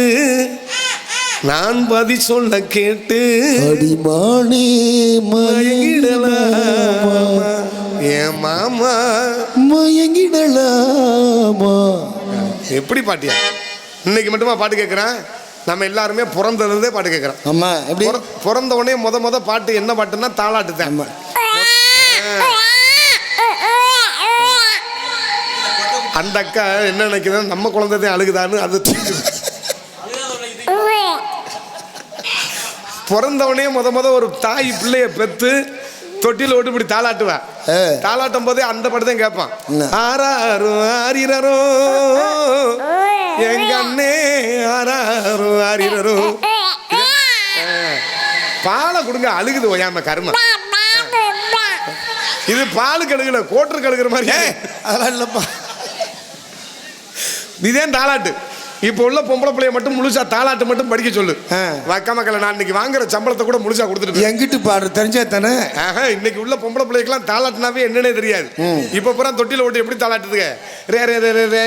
நான் பதி சொல்ல கேட்டு அடிமானே மயங்கிடலாமா ஏன் மாமா மயங்கிடலாமா. எப்படி பாட்டியா? இன்னைக்கு மட்டுமா பாட்டு கேட்குறான்? நம்ம எல்லாருமே பிறந்ததே பாட்டு கேட்குறோம். ஆமா. எப்படி பிறந்த உடனே முத பாட்டு என்ன பாட்டுன்னா தாலாட்டு தான். அந்த அக்கா என்ன நினைக்கிறேன், நம்ம குழந்தைதான் அழுகுதான்னு அது பிறந்தவனே முத ஒரு தாய் பிள்ளைய பெற்று தொட்டியில் ஓட்டு இப்படி தாளாட்டுவேன். தாளாட்டும் போதே அந்த பாட்டு தான் கேட்பான். ஆறாரோ ஆரிரரோ எங்க அண்ணே ஆறாரோ ஆரிரரோ. பாலை கொடுங்க, அழுகுது ஒயாம கரும. இது பால் கழுகுல கோட்டர் கழுகுற மாதிரி. அதெல்லாம் இல்லப்பா, இதேன் தாளாட்டு. இப்போ உள்ள பொம்பளை பிள்ளைய மட்டும் முழுசா தாளாட்டு மட்டும் படிக்க சொல்லு. வக்க மக்களை நான் இன்னைக்கு வாங்குற சம்பளத்தை கூட முழுசா கொடுத்துட்டு எங்கிட்டு பாடு தெரிஞ்சா தானே. இன்னைக்கு உள்ள பொம்பளை பிள்ளைக்கெல்லாம் தாளாட்டுனாவே என்னன்னே தெரியாது. இப்ப பூரா தொட்டில ஓட்டி எப்படி தாளாட்டுதுங்க? ரே ரே ரே ரே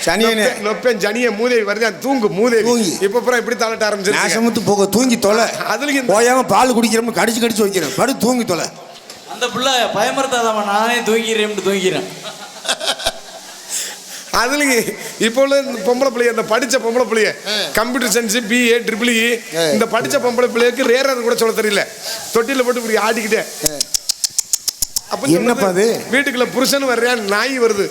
சனியனே நொப்பேன் ஜனிய மூதேவி வருது தூங்கு மூதேவி. இப்ப பூரா இப்படி தாளாட்ட ஆரம்பிச்சு நாசமுத்து போக தூங்கி தொலை. அதுலயும் போயாம பால் குடிக்கிறோம் கடிச்சு வைக்கிறேன். படு தூங்கி தொலை. அந்த புள்ள பயமறுத்தாதாம நானே தூங்கிறேன். அதுலங்க இப்போ உள்ள பொம்பளை பிள்ளைய, அந்த படிச்ச பொம்பளை பிள்ளைய, கம்ப்யூட்டர் சயின்ஸ் BA EEE இந்த படிச்ச பொம்பளை பிள்ளைக்கு ரேரர் கூட சொல்ல தெரியல. தொட்டில போட்டு இப்படி ஆடிக்கிட்டே என்னப்பா அது? வீட்டுக்குள்ள புருஷன் வர்றான், நாய் வருது.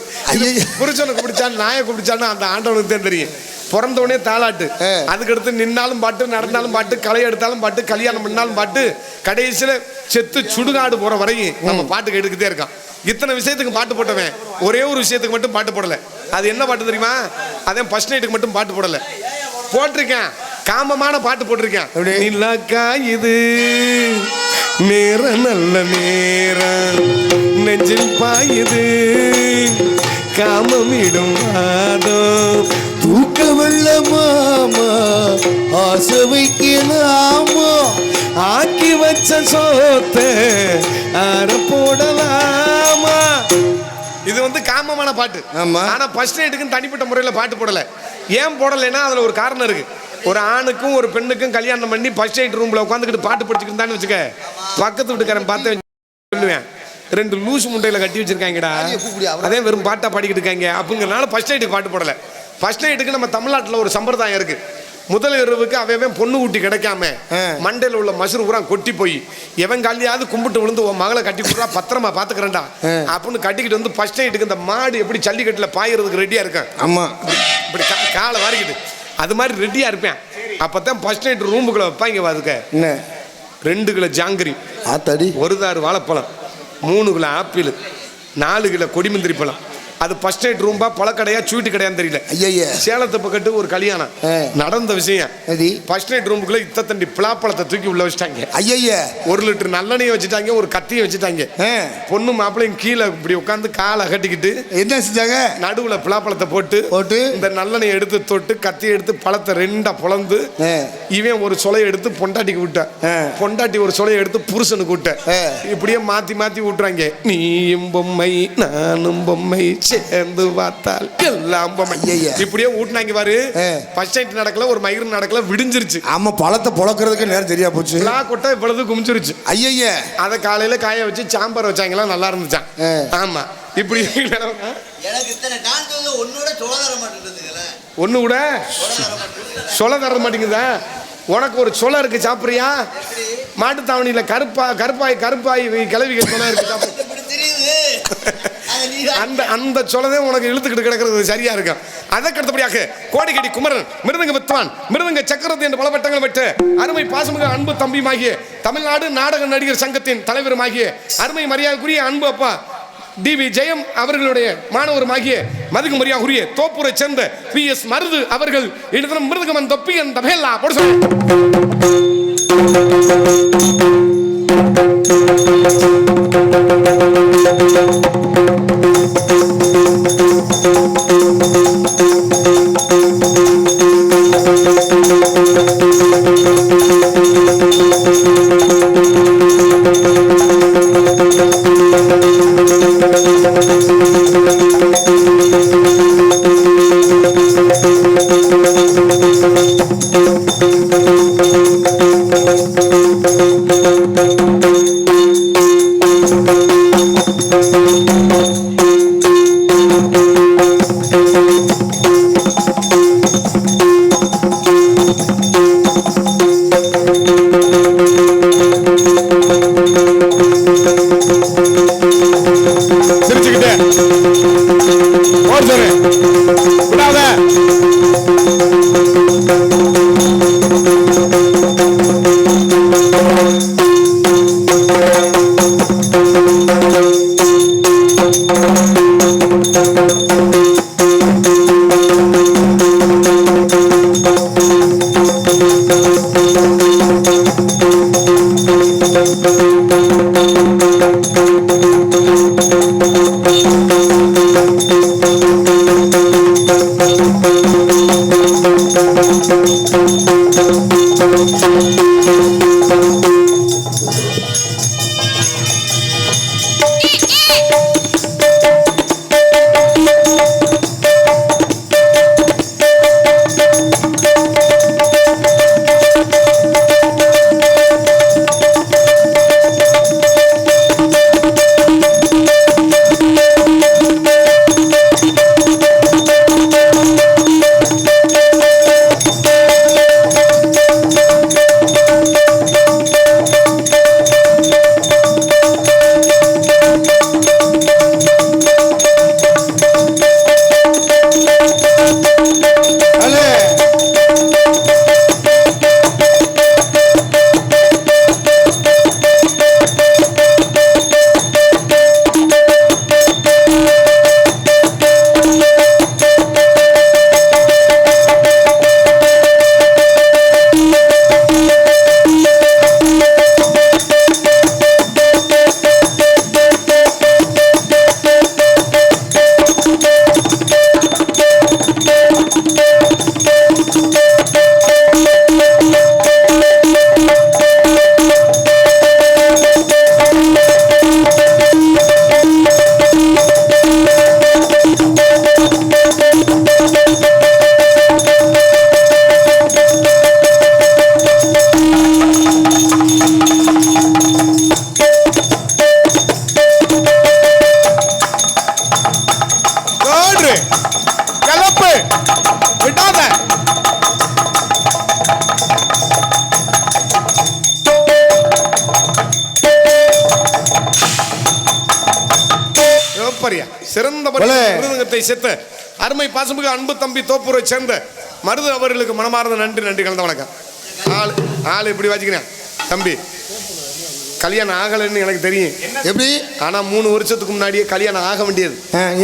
புருஷனுக்கு பிடிச்சான் நாயை பிடிச்சான்னு அந்த ஆண்டவனுக்கு தான் தெரியும். பிறந்தவனே தாளாட்டு, அதுக்கடுத்து நின்னாலும் பாட்டு, நடந்தாலும் பாட்டு, களை எடுத்தாலும் பாட்டு, கல்யாணம் பண்ணாலும் பாட்டு, கடைசியில செத்து சுடுகாடு போற வரையும் நம்ம பாட்டு கேட்டுக்கிட்டே இருக்கான். இத்தனை விஷயத்துக்கு பாட்டு போட்டவன் ஒரே ஒரு விஷயத்துக்கு மட்டும் பாட்டு போடல. அது என்ன பாட்டு தெரியுமா? அதே ஃபர்ஸ்ட் நைட்டுக்கு மட்டும் பாட்டு போடல. போட்டிருக்கேன், காமமான பாட்டு போட்டிருக்கேன். நிலாக்கா இது நேர நல்ல நேரம் நெஞ்சில் பாயுது காமமிடும் வாதம் தூக்க வெள்ள மாமா ஆசை வைக்கலாமா ஆக்கி வச்ச சோத்தை ஆற போடலாமா. இது வந்து காமமான பாட்டு. ஆனா ஃபர்ஸ்ட் நைட்டுக்கும் தனிப்பட்ட முறையில் பாட்டு போடல. ஏன் போடலைன்னா அதுல ஒரு காரணம் இருக்கு. ஒரு ஆணுக்கும் ஒரு பெண்ணுக்கும் கல்யாணம் பண்ணி ஃபர்ஸ்ட் நைட் ரூம்ல உட்காந்துக்கிட்டு பாட்டு படிச்சுக்கிட்டு இருந்தான்னு வச்சுக்க, பக்கத்து வீட்டுக்காரன் பார்த்து சொல்லுவேன், 2 லூஸ் முண்டையில கட்டி வச்சிருக்காங்கடா, அதே வெறும் பாட்டா பாடிக்கிட்டு இருக்காங்க அப்படிங்கிறனால ஃபர்ஸ்ட் நைட்டுக்கு பாட்டு போடல. ஃபர்ஸ்ட் நைட்டுக்கு நம்ம தமிழ்நாட்டில் ஒரு சம்பிரதாயம் இருக்கு. முதல் இரவுக்கு அவன் பொண்ணு ஊட்டி கிடைக்காம மண்டையில் உள்ள மசுறு பூரா கொட்டி போய் எவன் காலியாவது கும்பிட்டு விழுந்து உன் மகளை கட்டி கொடுறா, பத்திரமா பாத்துக்கிறேன்டா அப்படின்னு கட்டிக்கிட்டு வந்து ஃபர்ஸ்ட் நைட்டுக்கு இந்த மாடு எப்படி ஜல்லிக்கட்டுல பாயறதுக்கு ரெடியா இருக்கேன். ஆமா, இப்படி காலை வாரிக்கிட்டு அது மாதிரி ரெடியா இருப்பேன். அப்பதான் ஃபர்ஸ்ட் நைட் ரூமுக்குள்ள வைப்பாங்க. அதுக்கு 2 கிலோ ஜாங்கிரி, 1 தார் வாழைப்பழம், 3 கிலோ ஆப்பிள், 4 கிலோ கொடிமுந்திரி பழம், அது ஃபர்ஸ்ட் நைட் ரூம்பா பழக்கடையா ஸ்வீட்டு கடையான்னு தெரியல. ஐயா சேலத்தை பக்கத்து ஒரு கல்யாணம் நடந்த விஷயம். ஃபர்ஸ்ட் நைட் ரூமுக்குள்ள இத்தண்டி பிளாப்பழத்தை தூக்கி உள்ள வச்சுட்டாங்க. ஐயா 1 லிட்டர் நல்லெண்ணையை வச்சுட்டாங்க, ஒரு கத்தியை வச்சுட்டாங்க. பொண்ணு மாப்பிள்ளையும் கீழே இப்படி உட்காந்து காலை கட்டிக்கிட்டு என்ன செஞ்சாங்க? நடுவுல பிளாப்பழத்தை போட்டு இந்த நல்லெண்ணையை எடுத்து தொட்டு கத்தியை எடுத்து பழத்தை 2 பொளந்து இவன் ஒரு சொலையை எடுத்து பொண்டாட்டிக்கு விட்ட, பொண்டாட்டி ஒரு சொலையை எடுத்து புருஷனுக்கு விட்ட, இப்படியே மாத்தி மாத்தி விட்டுறாங்க. நீயும் பொம்மை நானும் பொம்மை சேர்ந்து பார்த்தால் எல்லாம் பொம்மை, இப்படியே ஊட்டினாங்க பாரு. ஃபர்ஸ்ட் நைட் நடக்கல, ஒரு மயிறு நடக்கல, விடிஞ்சிருச்சு. ஆமா, பழத்தை பொழக்கிறதுக்கு நேரம் சரியா போச்சு. கொட்டை இவ்வளவு குமிச்சிருச்சு. ஐயா அதை காலையில காய வச்சு சாம்பார் வச்சாங்களா, நல்லா இருந்துச்சான். ஆமா, இப்படி ஒண்ணு கூட சொல்ல தர மாட்டேங்குதா? உனக்கு ஒரு சொலை இருக்கு, சாப்பிடுறியா? மாட்டுத்தாவணியில கருப்பாய் கிளவிகள் சொலை இருக்கு, அந்த சொலதே உனக்கு இழுத்துக்கிட்டு கிடக்கிறது சரியா இருக்கும். அதற்கு அடுத்தபடியாக கோடிக்கடி குமரன், மிருதங்க வித்வான், மிருதங்க சக்கரவர்த்தி என்ற பல பட்டங்கள் பெற்று அருமை பாசமிகு அன்பு தம்பியுமாகிய தமிழ்நாடு நாடக நடிகர் சங்கத்தின் தலைவருமாகிய அருமை மரியாதைக்குரிய அன்பு அப்பா டிவி ஜெயம் அவர்களுடைய மாணவருமாகிய மதிக்கு மரியாதைக்குரிய தோப்பூரை சேர்ந்த PS மருது அவர்கள் இடத்திலும் மிருதகமன் தொப்பி என் தபேலா போட சொல்ல. சிறந்த மிருதங்கத்தை செத்த அருமை பாசமிகு அன்பு தம்பி தோப்பூரை சேர்ந்த மருது அவர்களுக்கு மனமார்ந்த நன்றி கலந்த வணக்கம். ஆள் இப்படி வச்சுக்கிறேன் தம்பி. கல்யாணம் ஆகலைன்னு எனக்கு தெரியும். எப்படி? ஆனா 3 வருஷத்துக்கு முன்னாடியே கல்யாணம் ஆக வேண்டியது.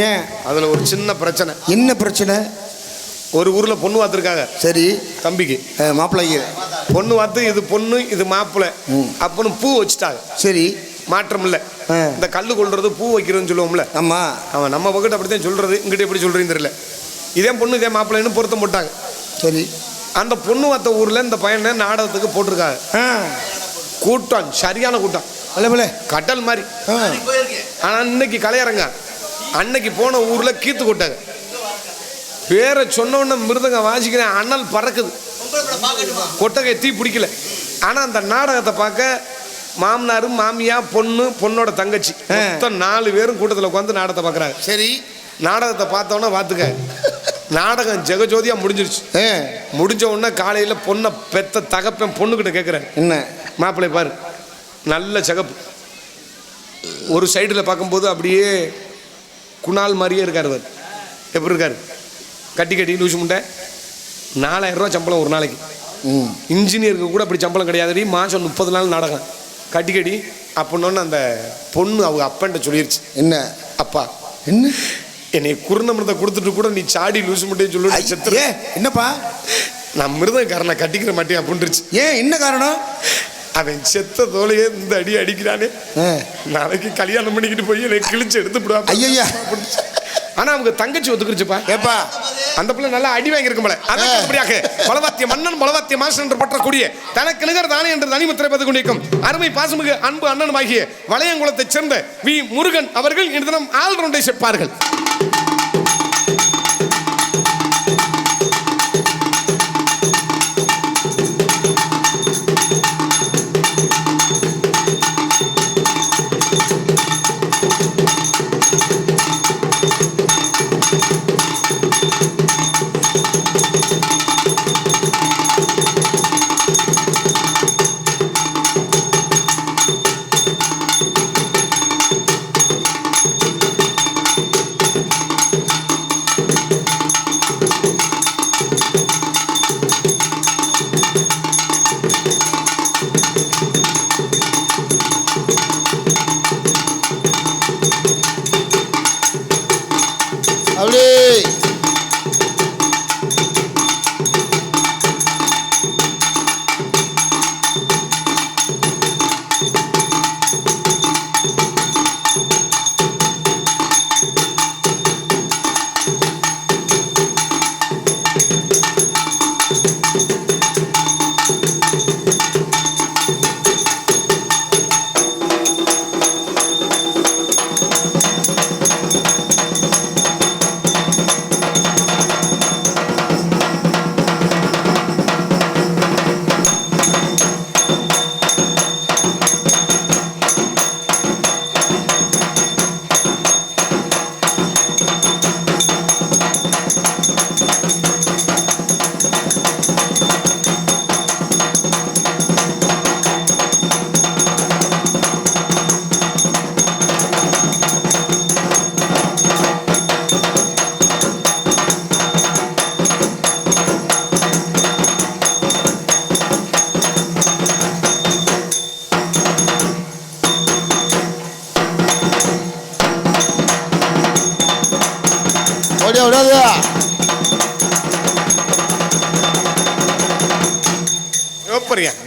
ஏன்? அதுல ஒரு சின்ன பிரச்சனை. என்ன பிரச்சனை? ஒரு ஊர்ல பொண்ணு பார்த்துருக்காங்க. சரி. தம்பிக்கு மாப்பிள்ளைக்கு பொண்ணு பார்த்து இது பொண்ணு இது மாப்பிள்ளை அப்பன்னு பூ வச்சுட்டாங்க. சரி. மாற்றம் இல்லை. இந்த கல்லு கொள்றது பூ வைக்கிறதுன்னு சொல்லுவோம்ல. ஆமா. அவன் நம்ம பக்கத்து அப்படித்தான் சொல்றது, இங்கிட்ட எப்படி சொல்றீன்னு தெரியல. இதே பொண்ணு இதே மாப்பிள்ளைன்னு பொருத்தம் போட்டாங்க. சரி. அந்த பொண்ணு பார்த்த ஊர்ல இந்த பையனை நாடகத்துக்கு போட்டிருக்காங்க. கூட்டம் சரியான கூட்டம், கடல் மாதிரி. ஆனா இன்னைக்கு கலையரங்க அன்னைக்கு போன ஊர்ல கீத்து கொட்டாங்க. பேரை சொன்ன உடனே மிருதங்க வாசிக்கிறேன், அனல் பறக்குது, கொட்டகை தீ பிடிக்கல. ஆனா அந்த நாடகத்தை பார்க்க மாமனாரு மாமியா பொண்ணு பொண்ணோட தங்கச்சி மொத்தம் 4 பேரும் கூட்டத்தில் உட்காந்து நாடகத்தை பார்க்குறாங்க. சரி. நாடகத்தை பார்த்தோன்னா பார்த்துக்க, நாடகம் ஜெகஜோதியா முடிஞ்சிருச்சு. முடிஞ்ச உடனே காலையில் பொண்ணை பெத்த தகப்பன் பொண்ணுக்கிட்ட கேட்குறேன், என்ன மாப்பிள்ளை பாரு நல்ல சிகப்பு, ஒரு சைடில் பார்க்கும்போது அப்படியே குணால் மாதிரியே இருக்கார். அவர் எப்படி இருக்காரு? கட்டி கட்டி லூசு முண்டை. 4000 ரூபா சம்பளம் ஒரு நாளைக்கு. இன்ஜினியருக்கு கூட அப்படி சம்பளம் கிடையாது. மாதம் 30 நாள் நாடகம் கட்டி கட்டி. அப்படின்னோன்னு அந்த பொண்ணு அவங்க அப்பன்ட்ட சொல்லிருச்சு, என்ன அப்பா என்ன என்னை குருணமிருந்த கொடுத்துட்டு கூட நீ சாடி லூசு முட்டைன்னு சொல்லி செத்து. என்னப்பா? நான் மிருதக்காரனை கட்டிக்கிற மாட்டேன் அப்படின்ட்டுருச்சு. ஏன்? என்ன காரணம்? அவன் செத்த தோலையே இந்த அடி அடிக்கிறானே, நாளைக்கு கல்யாணம் பண்ணிக்கிட்டு போய் என்னை கிழிச்சு எடுத்து விடுவான். ஐயா. ஆனா அவங்க தங்கச்சி ஒத்துக்குருச்சுப்பா. ஏப்பா அந்த பிள்ளை நல்லா அடி வாங்கியிருக்கும் போல. அதற்காக பலவாத்திய மன்னன் பலவாத்திய மாசன் என்று பற்றக்கூடிய தனக்கு நிகர் தானே என்று தனிமுத்திரை பது கொண்டிருக்கும் அருமை பாசமிகு அன்பு அண்ணனுமாகிய வளையங்குளத்தைச் சேர்ந்த வி முருகன் அவர்கள் இந்த தினம் ஆல்ரவுண்டை சேர்ப்பார்கள்.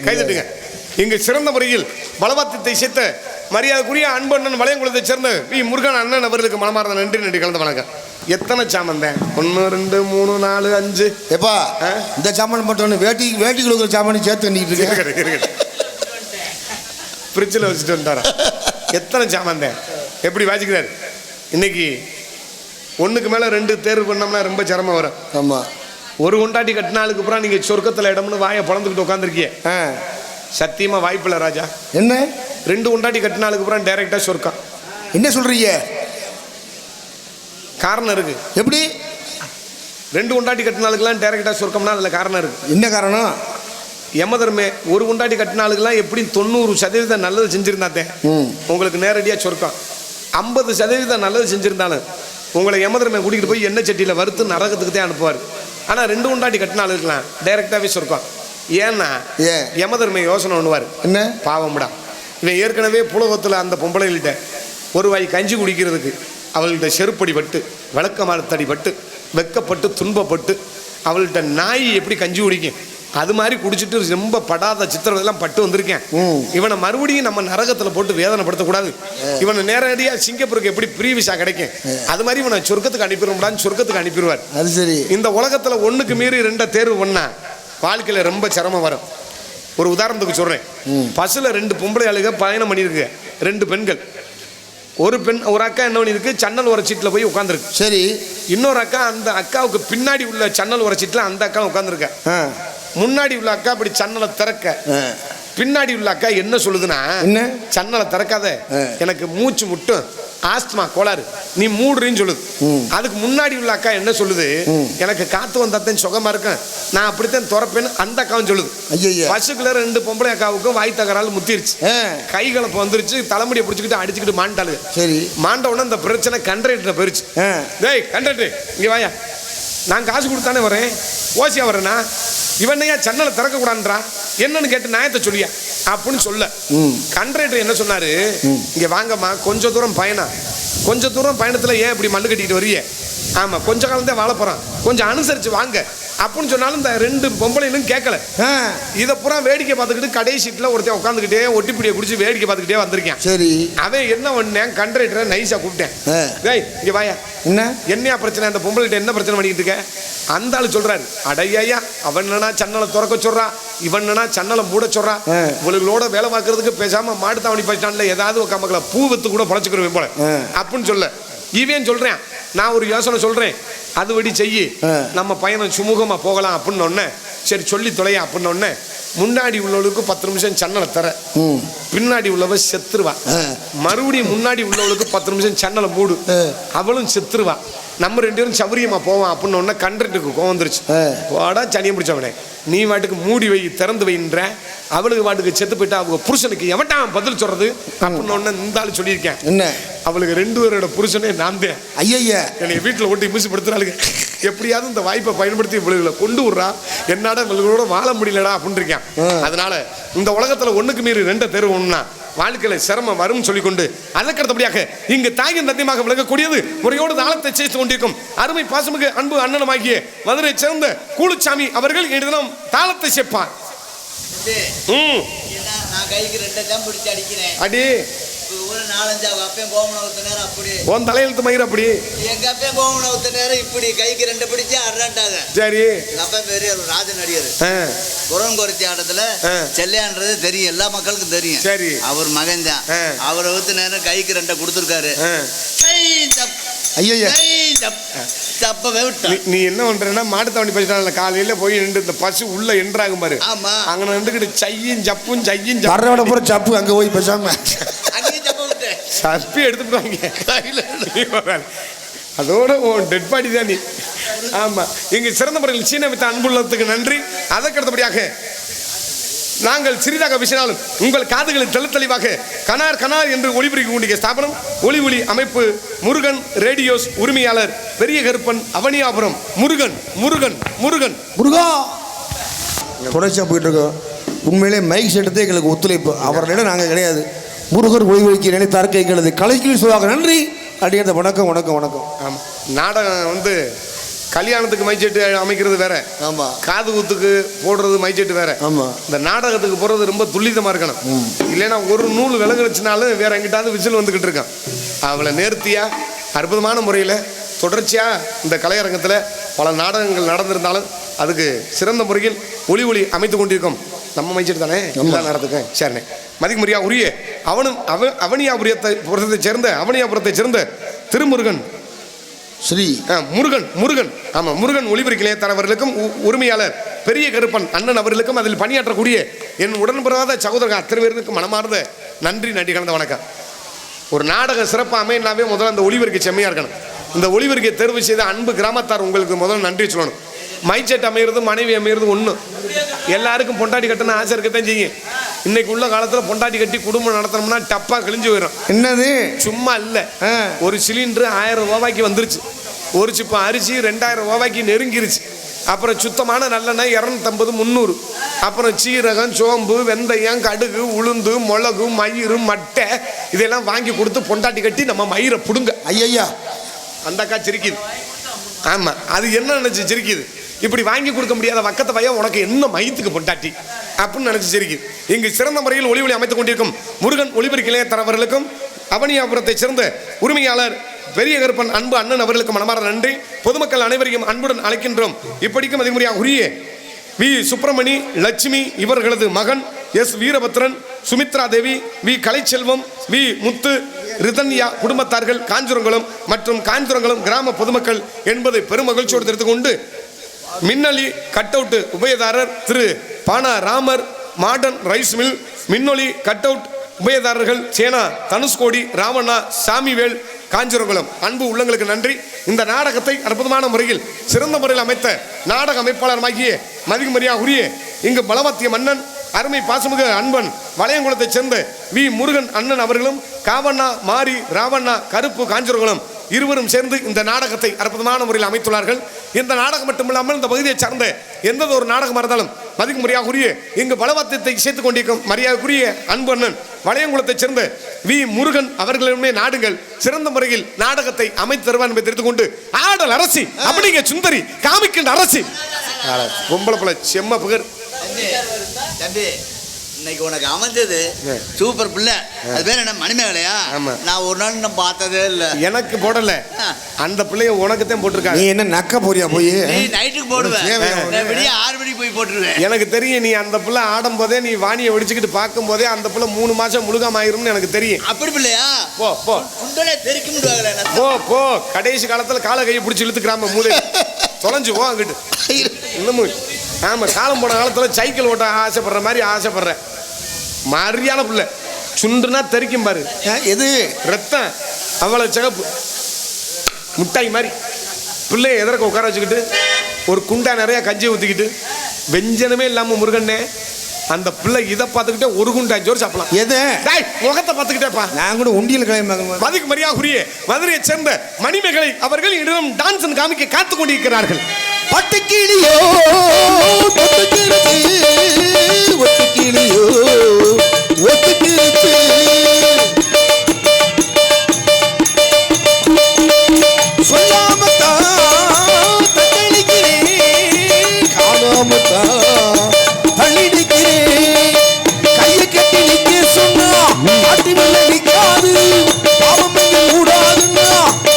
கைதட்டுங்க. இங்கு சிறந்த முறையில் பலவாத்தியத்தை சேர்த்த மரியாதைக்குரிய அன்பு அண்ணன் வளையங்குளத்தை சேர்ந்த வி முருகன் அண்ணன் அவர்களுக்கு மனமார்ந்த நன்றி கலந்த வணக்கம். எத்தனை சாமன் தான்? 1 2 3 4 5. எப்பா இந்த சாமான் மட்டும் வேட்டி கொடுக்குற சாமான் சேர்த்து பண்ணிட்டு இருக்கு. ஃப்ரிட்ஜில் வச்சுட்டு வந்துட்டாரா? எத்தனை சாமான் தான்? எப்படி வாசிக்கிறார்? இன்னைக்கு 1க்கு மேலே 2 தேர்வு பண்ணோம்னா ரொம்ப சிரமம் வரும். ஆமாம். ஒரு கொண்டாட்டி கட்டினாலுக்கு அப்புறம் நீங்கள் சொர்க்கத்தில் இடம்னு வாயை பழந்துக்கிட்டு உட்காந்துருக்கிய. சத்தியமாக வாய்ப்பில்லை ராஜா. என்ன? 2 கொண்டாட்டி கட்டினாலுக்கு அப்புறம் டைரெக்டாக சொர்க்கம். என்ன சொல்கிறீங்க? காரணம் இருக்கு. எப்படி? 2 கொண்டாட்டி கட்டினாலுக்கெல்லாம் டைரெக்டாக சொர்க்கம்னா அதில் காரணம் இருக்கு. என்ன காரணம்? யமதர்மே ஒரு கொண்டாட்டி கட்டினாலுக்கெல்லாம் எப்படி 90% நல்லது செஞ்சுருந்தாத்தேன் உங்களுக்கு நேரடியாக சொர்க்கம். 50% நல்லது செஞ்சுருந்தாலும் உங்களை யமதர்மே கூட்டிகிட்டு போய் எண்ணெய் சட்டியில் வறுத்து நரகத்துக்கு தான் அனுப்புவார். ஆனால் 2 கொண்டாட்டி கட்டினாலும் இருக்கலாம் டைரெக்டாகவே சொர்க்கம். ஏன்னா யமதர்மை யோசனை பண்ணுவார், என்ன பாவம்டா இவன் ஏற்கனவே புலகத்தில் அந்த பொம்பளைகள்கிட்ட ஒரு வாய் கஞ்சி குடிக்கிறதுக்கு அவள்கிட்ட செருப்படி பட்டு விளக்க மரத்தடி பட்டு வெக்கப்பட்டு துன்பப்பட்டு அவள்கிட்ட நாய் எப்படி கஞ்சி குடிக்கும் அது மாதிரி குடிச்சிட்டு ரொம்ப படாத சித்திரவதையெல்லாம் பட்டு வந்திருக்கேன். இவனை மறுபடியும் நம்ம நரகத்தில் போட்டு வேதனைப்படுத்தக்கூடாது. இவனை நேரடியாக சிங்கப்பூருக்கு எப்படி ஃப்ரீ விசா கிடைக்கும் அது மாதிரி இவனை சொர்க்கத்துக்கு அனுப்பிடும்டான்னு சொர்க்கத்துக்கு அனுப்பிடுவார். அது சரி. இந்த உலகத்தில் ஒன்றுக்கு மீறி 2 தேர்வு பண்ணா வாழ்க்கையில் ரொம்ப சிரமம் வரும். ஒரு உதாரணத்துக்கு சொல்கிறேன். பஸ்ஸில் 2 பொம்பளை ஆளுக பயணம் பண்ணியிருக்கு, 2 பெண்கள். ஒரு அக்கா என்ன பண்ணியிருக்கு, ஜன்னல் ஒரு சீட்டில் போய் உட்காந்துருக்கு. சரி. இன்னொரு அக்கா அந்த அக்காவுக்கு பின்னாடி உள்ள ஜன்னல் ஒரு சீட்டில் அந்த அக்கா உட்காந்துருக்க. முன்னாடி உள்ள அக்கா அப்படி ஜன்னலை திறக்க, பின்னாடி உள்ள அக்கா என்ன சொல்லுதுன்னா, ஜன்னலை திறக்காத, எனக்கு மூச்சு முட்டும், ஆஸ்துமா கோளாறு, நீ மூடுறின்னு சொல்லுது. அதுக்கு முன்னாடி உள்ள அக்கா என்ன சொல்லுது, எனக்கு காத்து வந்தாத்தான் சுகமா இருக்கும், நான் அப்படித்தான் துறப்பேன்னு அந்த அக்காவும் சொல்லுது. பஸ்ஸுக்குள்ள 2 பொம்பளை அக்காவுக்கும் வாய் தகராறு முத்திருச்சு, கைகளை வந்துருச்சு, தலைமுடியை பிடிச்சிக்கிட்டு அடிச்சுக்கிட்டு மாண்டாளு. சரி. மாண்ட உடனே இந்த பிரச்சனை கண்ட்ராக்டர் போயிருச்சு. டேய் கண்ட்ராக்டர் இங்க வாயா, நான் காசு கொடுத்தானே வரேன், ஓசியா வரேன்னா இவனையா ஜன்னலை திறக்க கூடாதுன்றா, என்னன்னு கேட்டு நியாயத்தை சொல்லியா அப்படின்னு சொல்ல. கண்ட்ராக்டர் என்ன சொன்னாரு, இங்க வாங்கம்மா, கொஞ்ச தூரம் பயணம், கொஞ்ச தூரம் பயணத்துல ஏன் இப்படி மண்ணு கட்டிட்டு வரிய, ஆமா கொஞ்ச காலம் தான் வாழ போறான், கொஞ்சம் அனுசரிச்சு வாங்க அப்படின்னு சொன்னாலும் இந்த 2 பொம்பளைகளும் கேட்கல. இதை பூரா வேடிக்கை பார்த்துக்கிட்டு கடை சீட்டில் ஒருத்தன் உட்காந்துக்கிட்டே ஒட்டிப்பிடியை குடிச்சு வேடிக்கை பார்த்துக்கிட்டே வந்திருக்கேன். சரி. அவன் என்ன பண்ணேன், கண்ட்ராக்டரை நைஸா கூப்பிட்டேன். டேய் இங்க வாயா, என்னையா பிரச்சனை, அந்த பொம்பளைகிட்ட என்ன பிரச்சனை பண்ணிக்கிட்டு இருக்க? அந்த ஆளு சொல்றாரு, அடையா அவன் என்னன்னா சன்னலை திறக்க சொல்றான், இவன் என்னன்னா சன்னலை மூட சொல்றான், இவங்களோட வேலை பார்க்கறதுக்கு பேசாம மாட்டுத்தாவணி பஸ் ஸ்டாண்ட்ல ஏதாவது மக்கள பூ வித்து கூட பொழைச்சுக்கிறேன் போல அப்படின்னு சொல்ல. இவன் சொல்றேன், நான் ஒரு யோசனை சொல்றேன், அதுபடி செய்யி, நம்ம பயணம் சுமூகமா போகலாம் அப்படின்னு ஒண்ணு. சரி சொல்லி தொலையா அப்படின்னு ஒண்ணு. முன்னாடி உள்ளவளுக்கு 10 நிமிஷம் சன்னலை தர, பின்னாடி உள்ளவ செத்துருவா. மறுபடியும் முன்னாடி உள்ளவளுக்கு 10 நிமிஷம் சன்னலை மூடு, அவளும் செத்துருவா. நம்ம 2 பேரும் சௌரியமா போவோம் அப்படின்னு ஒண்ணு. கண்ட்ராக்டருக்கு கோவம் வந்துருச்சு. வாடா சனியம் பிடிச்சவனே, நீ வாட்டுக்கு மூடி வை திறந்து வைன்ற, அவளுக்கு வாட்டுக்கு செத்து போயிட்டா அவங்க புருஷனுக்கு எவட்டான் பதில் சொல்றது அப்படின்னு ஒண்ணு. இந்த ஆளு சொல்லியிருக்கேன், என்ன அவளுக்கு 2 பேரோட புருஷனே நான் தான். ஐயா என்னை வீட்டில் ஓட்டி மிசுப்படுத்துறாளுங்க, எப்படியாவது இந்த வாய்ப்பை பயன்படுத்தி இவளுகளை கொண்டு விடுறா, என்னடா இவங்களோட வாழ முடியலடா அப்படின்னு இருக்கேன். அதனால இந்த உலகத்துல ஒண்ணுக்கு மீறி 2 தேர்வு ஒண்ணுனா வாழ்க்கையில சிரமம் வரும் சொல்லிக்கொண்டு, அதற்கடுத்தபடியாக இங்கு தாயின் தத்தியமாக விளங்கக்கூடியது முறையோடு தாளத்தை சேர்த்து கொண்டிருக்கும் அருமை பாசமிகு அன்பு அண்ணனமாகிய மதுரை சேர்ந்த கூலுச்சாமி அவர்கள் இன்று தினம் தாளத்தை சேர்ப்பார். அடி ஒரு 4-5 அப்பயும் கோமணம் ஊத்த நேரம் அப்படி உன் தலையெழுத்து மயிர் அப்படி, எங்க அப்பயும் கோமணம் ஊத்த நேரம் இப்படி கைக்கு 2 பிடிச்சு அறாண்டாங்க. சரி. எங்க அப்பா பெரிய ஒரு ராஜ நடிகர், குரங்குறிச்சி ஆட்டத்துல செல்லையான்றது தெரியும், எல்லா மக்களுக்கும் தெரியும். சரி. அவர் மகன் தான். அவரை ஊத்த நேரம் கைக்கு 2 கொடுத்துருக்காரு. நீ என்ன பண்றேன்னா, மாட்டுத்தாவணி பஸ் காலையில போய் நின்று இந்த பசு உள்ள என்றாகும் பாரு, அங்க நின்றுக்கிட்டு சையும் ஜப்பும் சையும் சப்பு அங்க போய் பேசாம சப்பி எடுத்துட்டு அதோட டெட் பாடி தான் நீ. ஆமா, இங்கு சிறந்த முறையில் சீன வித்த அன்புள்ளத்துக்கு நன்றி. அதற்கடுத்தபடியாக நாங்கள் சிறிதாக பேசினாலும் உங்கள் காதுகளில் தெளிவாக கனார் கனார் என்று ஒளிபரப்பக்கூடிய ஸ்தாபனம் ஒளி ஒளி அமைப்பு முருகன் ரேடியோஸ் உரிமையாளர் பெரிய கருப்பன் அவனியாபுரம். முருகன் முருகன் முருகன் முருகா தொடர்ச்சியாக போயிட்டு இருக்கோம். உண்மையிலே மைக் செட்டத்தே எங்களுக்கு ஒத்துழைப்பு, அவர்களிடம் நாங்கள் கிடையாது. முருகர் ஒளி ஒளிக்கு நினைத்தார்க்க எங்களது கலைக்கு சொல்லுவாங்க. நன்றி. அடியாத வணக்கம் வணக்கம் வணக்கம். ஆமாம், நாடகம் கல்யாணத்துக்கு மைச்செட்டு அமைக்கிறது வேற, ஆமா, காது குத்துக்கு போடுறது மைச்செட்டு வேற. ஆமா, இந்த நாடகத்துக்கு போடுறது ரொம்ப துல்லிதமா இருக்கணும். இல்லைன்னா ஒரு நூல் விலகுச்சுனாலும் வேற எங்கிட்டாவது விசில் வந்துகிட்டு இருக்கான். அவளை நேர்த்தியா அற்புதமான முறையில் தொடர்ச்சியா இந்த கலையரங்கத்தில் பல நாடகங்கள் நடந்திருந்தாலும் அதுக்கு சிறந்த முறையில் ஒளி ஒளி அமைத்து கொண்டிருக்கும் நம்ம மைச்செட்டு தானே எல்லா நாடகத்துக்கும். சரிண்ணே, மதிக்குமரியா உரிய அவனியாபுரத்தை சேர்ந்த அவனியாபுரத்தை சேர்ந்த திருமுருகன் ஸ்ரீ முருகன் முருகன் ஆமா முருகன் ஒளிபரப்பு நிலையத்தரவர்களுக்கும் உரிமையாளர் பெரிய கருப்பன் அண்ணன் அவர்களுக்கும் அதில் பணியாற்றக்கூடிய என் உடன்படாத சகோதரர்கள் அத்தனை பேருக்கும் மனமார்ந்த நன்றி நன்றி கலந்த வணக்கம். ஒரு நாடகம் சிறப்பாக அமையினாவே முதல்ல அந்த ஒளிபரப்பு செம்மையா இருக்கணும். இந்த ஒளிபரப்பை தேர்வு செய்த அன்பு கிராமத்தார் உங்களுக்கு முதல்ல நன்றி சொல்லணும். மைச்செட் அமைகிறது மனைவி அமைகிறது ஒன்று. எல்லாருக்கும் பொண்டாட்டி கட்டணும் ஆசை இருக்கத்தான் செய்யும். இன்னைக்கு உள்ள காலத்தில் பொண்டாட்டி கட்டி குடும்பம் நடத்தணும்னா டப்பா கிழிஞ்சு போயிடும். என்னது சும்மா இல்லை, ஒரு சிலிண்டர் 1000 ரூபாய்க்கு வந்துருச்சு, ஒரு சிப்பம் அரிசி 2000 ரூபாய்க்கு நெருங்கிருச்சு. அப்புறம் சுத்தமான நல்லெண்ணெய் 250 300. அப்புறம் சீரகம், சோம்பு, வெந்தயம், கடுகு, உளுந்து, மிளகு, மயிறு, மட்டை இதெல்லாம் வாங்கி கொடுத்து பொண்டாட்டி கட்டி நம்ம மயிரை புடுங்க. ஐயா அந்த அக்கா சிரிக்குது. ஆமா, அது என்ன நினைச்சு சிரிக்குது? இப்படி வாங்கி கொடுக்க முடியாத வக்கத்த பையன் உனக்கு என்ன மயித்துக்கு பொண்டாட்டி அப்படின்னு நினைச்சு சிரிக்குது. இங்கு சிறந்த முறையில் ஒளி அமைத்துக் கொண்டிருக்கும் முருகன் ஒளிபெருக்கி இளையத்தரவர்களுக்கும் அவனியாபுரத்தை சேர்ந்த உரிமையாளர் பெரிய கருப்பன் அன்பு அண்ணன் அவர்களுக்கு மனமார்ந்த நன்றி. பொதுமக்கள் அனைவரையும் அன்புடன் அழைக்கின்றோம். இப்படிக்கும் அதிகமுறையாக உரிய வி சுப்பிரமணி, லட்சுமி இவர்களது மகன் S Veerabhadran, Sumitra Devi, V Kalaiselvam, V Muthu, Rithanya குடும்பத்தார்கள் காஞ்சுரங்குளம் மற்றும் காஞ்சுரங்குளம் கிராம பொதுமக்கள் என்பதை பெரும் மகிழ்ச்சியோடு தெரிந்து கொண்டு மின்னலி கட் அவுட் உபயதாரர் Thiru Paana Ramar, modern rice mill மின்னொலி கட் அவுட் உபயதாரர்கள் சேனா தனுஷ்கோடி, ராவண்ணா, சாமிவேல், காஞ்சிரங்குளம் அன்பு உள்ளங்களுக்கு நன்றி. இந்த நாடகத்தை அற்புதமான முறையில் சிறந்த முறையில் அமைத்த நாடக அமைப்பாளருமாகிய மதிமரியா உரிய இங்கு பலவத்திய மன்னன் அருமை பாசமிகு அன்பன் வளையங்குளத்தைச் சேர்ந்த வி முருகன் அண்ணன் அவர்களும் காவண்ணா, மாரி, ராவண்ணா, கருப்பு, காஞ்சிரங்குளம் இருவரும் சேர்ந்து இந்த நாடகத்தை அற்புதமான முறையில் அமைத்துள்ளார்கள். இந்த நாடகம் மட்டுமில்லாமல் இந்த பகுதியை சார்ந்த எந்த ஒரு நாடகமாக இருந்தாலும் மதிக்கு மரியாதைக்குரிய இங்கு பலவத்தியத்தை சேர்த்துக் கொண்டிருக்கும் மரியாதைக்குரிய அன்பு அண்ணன் வளையங்குளத்தைச் சேர்ந்த வி முருகன் அவர்களுமே நாடுகள் சிறந்த முறையில் நாடகத்தை அமைத்து தருவார் என்பதை தெரிந்து கொண்டு ஆடல் அரசி அப்படிங்க சுந்தரி காமிக்கின்ற அரசி பொம்பளை போல செம்ம புகர். தம்பி, இன்னைக்கு உனக்கு அமைஞ்சது சூப்பர் பிள்ளை. அது பேர் என்ன, மணிமேகலையா? நான் ஒரு நாள் நான் பார்த்ததே இல்லை. எனக்கு போடல, அந்த பிள்ளைய உனக்கு தான் போட்டிருக்காங்க. நீ என்ன நக்க போறியா போய்? நீ நைட்டுக்கு போடுவேன், விடிய 6 மணிக்கு போய் போட்டுருவேன். எனக்கு தெரியும், நீ அந்த பிள்ளை ஆடும் போதே நீ வாணியை வெடிச்சுக்கிட்டு பார்க்கும் போதே அந்த பிள்ளை 3 மாசம் முழுகாம ஆயிரும்னு எனக்கு தெரியும். அப்படி பிள்ளையா? போ போ குண்டலே தெறிக்க முடியாதுல. போ போ கடைசி காலத்துல காலை கையை பிடிச்சி இழுத்துக்கிறாம மூளை தொலைஞ்சு போ அங்கிட்டு. இன்னமும் ஆமா, காலம் போன காலத்துல சைக்கிள் ஓட்ட ஆசைப்படுற மாதிரி ஆசைப்படுற மாதிரியான பிள்ளை. சுண்டுனா தெரிக்கும் பாரு, எது ரத்தம் அவ்வளவு சிகப்பு முட்டாய் மாதிரி பிள்ளைய எதற்கு உட்கார வச்சுக்கிட்டு ஒரு குண்டா நிறைய கஞ்சியை ஊற்றிக்கிட்டு வெஞ்சனமே இல்லாம முருகன்னே அந்த பிள்ளை இதை பார்த்துக்கிட்டே ஒரு குண்டா ஜோர் சாப்பிடலாம். எது முகத்தை பார்த்துக்கிட்டேப்பா. நான் கூட உண்டியல் கிளம்பி மதிக்கு மரியாதைக்குரிய மதுரையை சேர்ந்த மணிமேகலை அவர்கள் இடம் டான்ஸ் காமிக்க காத்து கொண்டிருக்கிறார்கள். பட்டுக்கிளியோ ஒட்டுக்கிளியோ ஒட்டுக்கிளிச்சு சொல்லாமத்தான் தத்தளிக்கிறேன், காணாமத்தான் தள்ளிடிக்கிறேன். கையை கட்டி நிக்க சொன்னா மாட்டி வெள்ள நிற்காது, பாவம் எங்க கூடாதுன்னா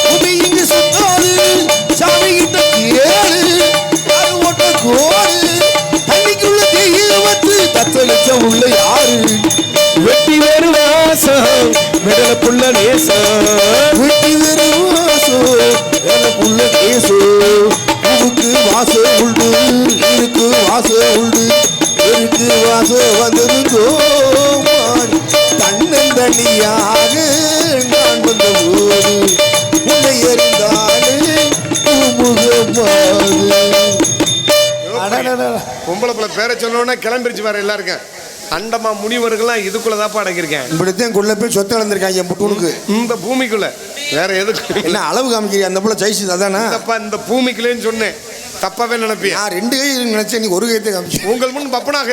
புதி இங்கு சுத்தாது. சாமி கிட்ட கேளு ஓட்ட கோடு தண்ணிக்குள்ள தீய வச்சு தத்தளிச்ச உள்ள யாரு? வெட்டி வேறு வாசம் மெடல புள்ள நேசம், வெட்டி வேறு வாசம் மெடல புள்ள நேசம். பூவுக்கு வாசம் உண்டு, இருக்கு வாசம் உண்டு, இருக்கு வாசம் வந்தது கோமான். தன்னந்தனியாக நான் வந்த போது உன்னை எறிந்தாலே பொம்பளை பிள்ளை பேரை சொன்னோன்னா கிளம்பிருச்சு வேற எல்லாருக்கும். அண்டமா முனிவர்கள்லாம் இதுக்குள்ளதாப்பா அடங்கியிருக்கேன். இப்படித்தான் கொள்ள போய் சொத்து இழந்திருக்காங்க முட்டுனுக்கு. இந்த பூமிக்குள்ள வேற எதுக்கு என்ன அளவு காமிக்கிறீங்க? அந்த பிள்ளை ஜெயிச்சு அதானா? இந்த பூமிக்குள்ளேன்னு சொன்னேன், தப்பாவே நினைப்பியா? நான் 2 கை நினைச்சேன், நீ ஒரு கையத்தை காமிச்சு. உங்கள் முன் பப்பனாக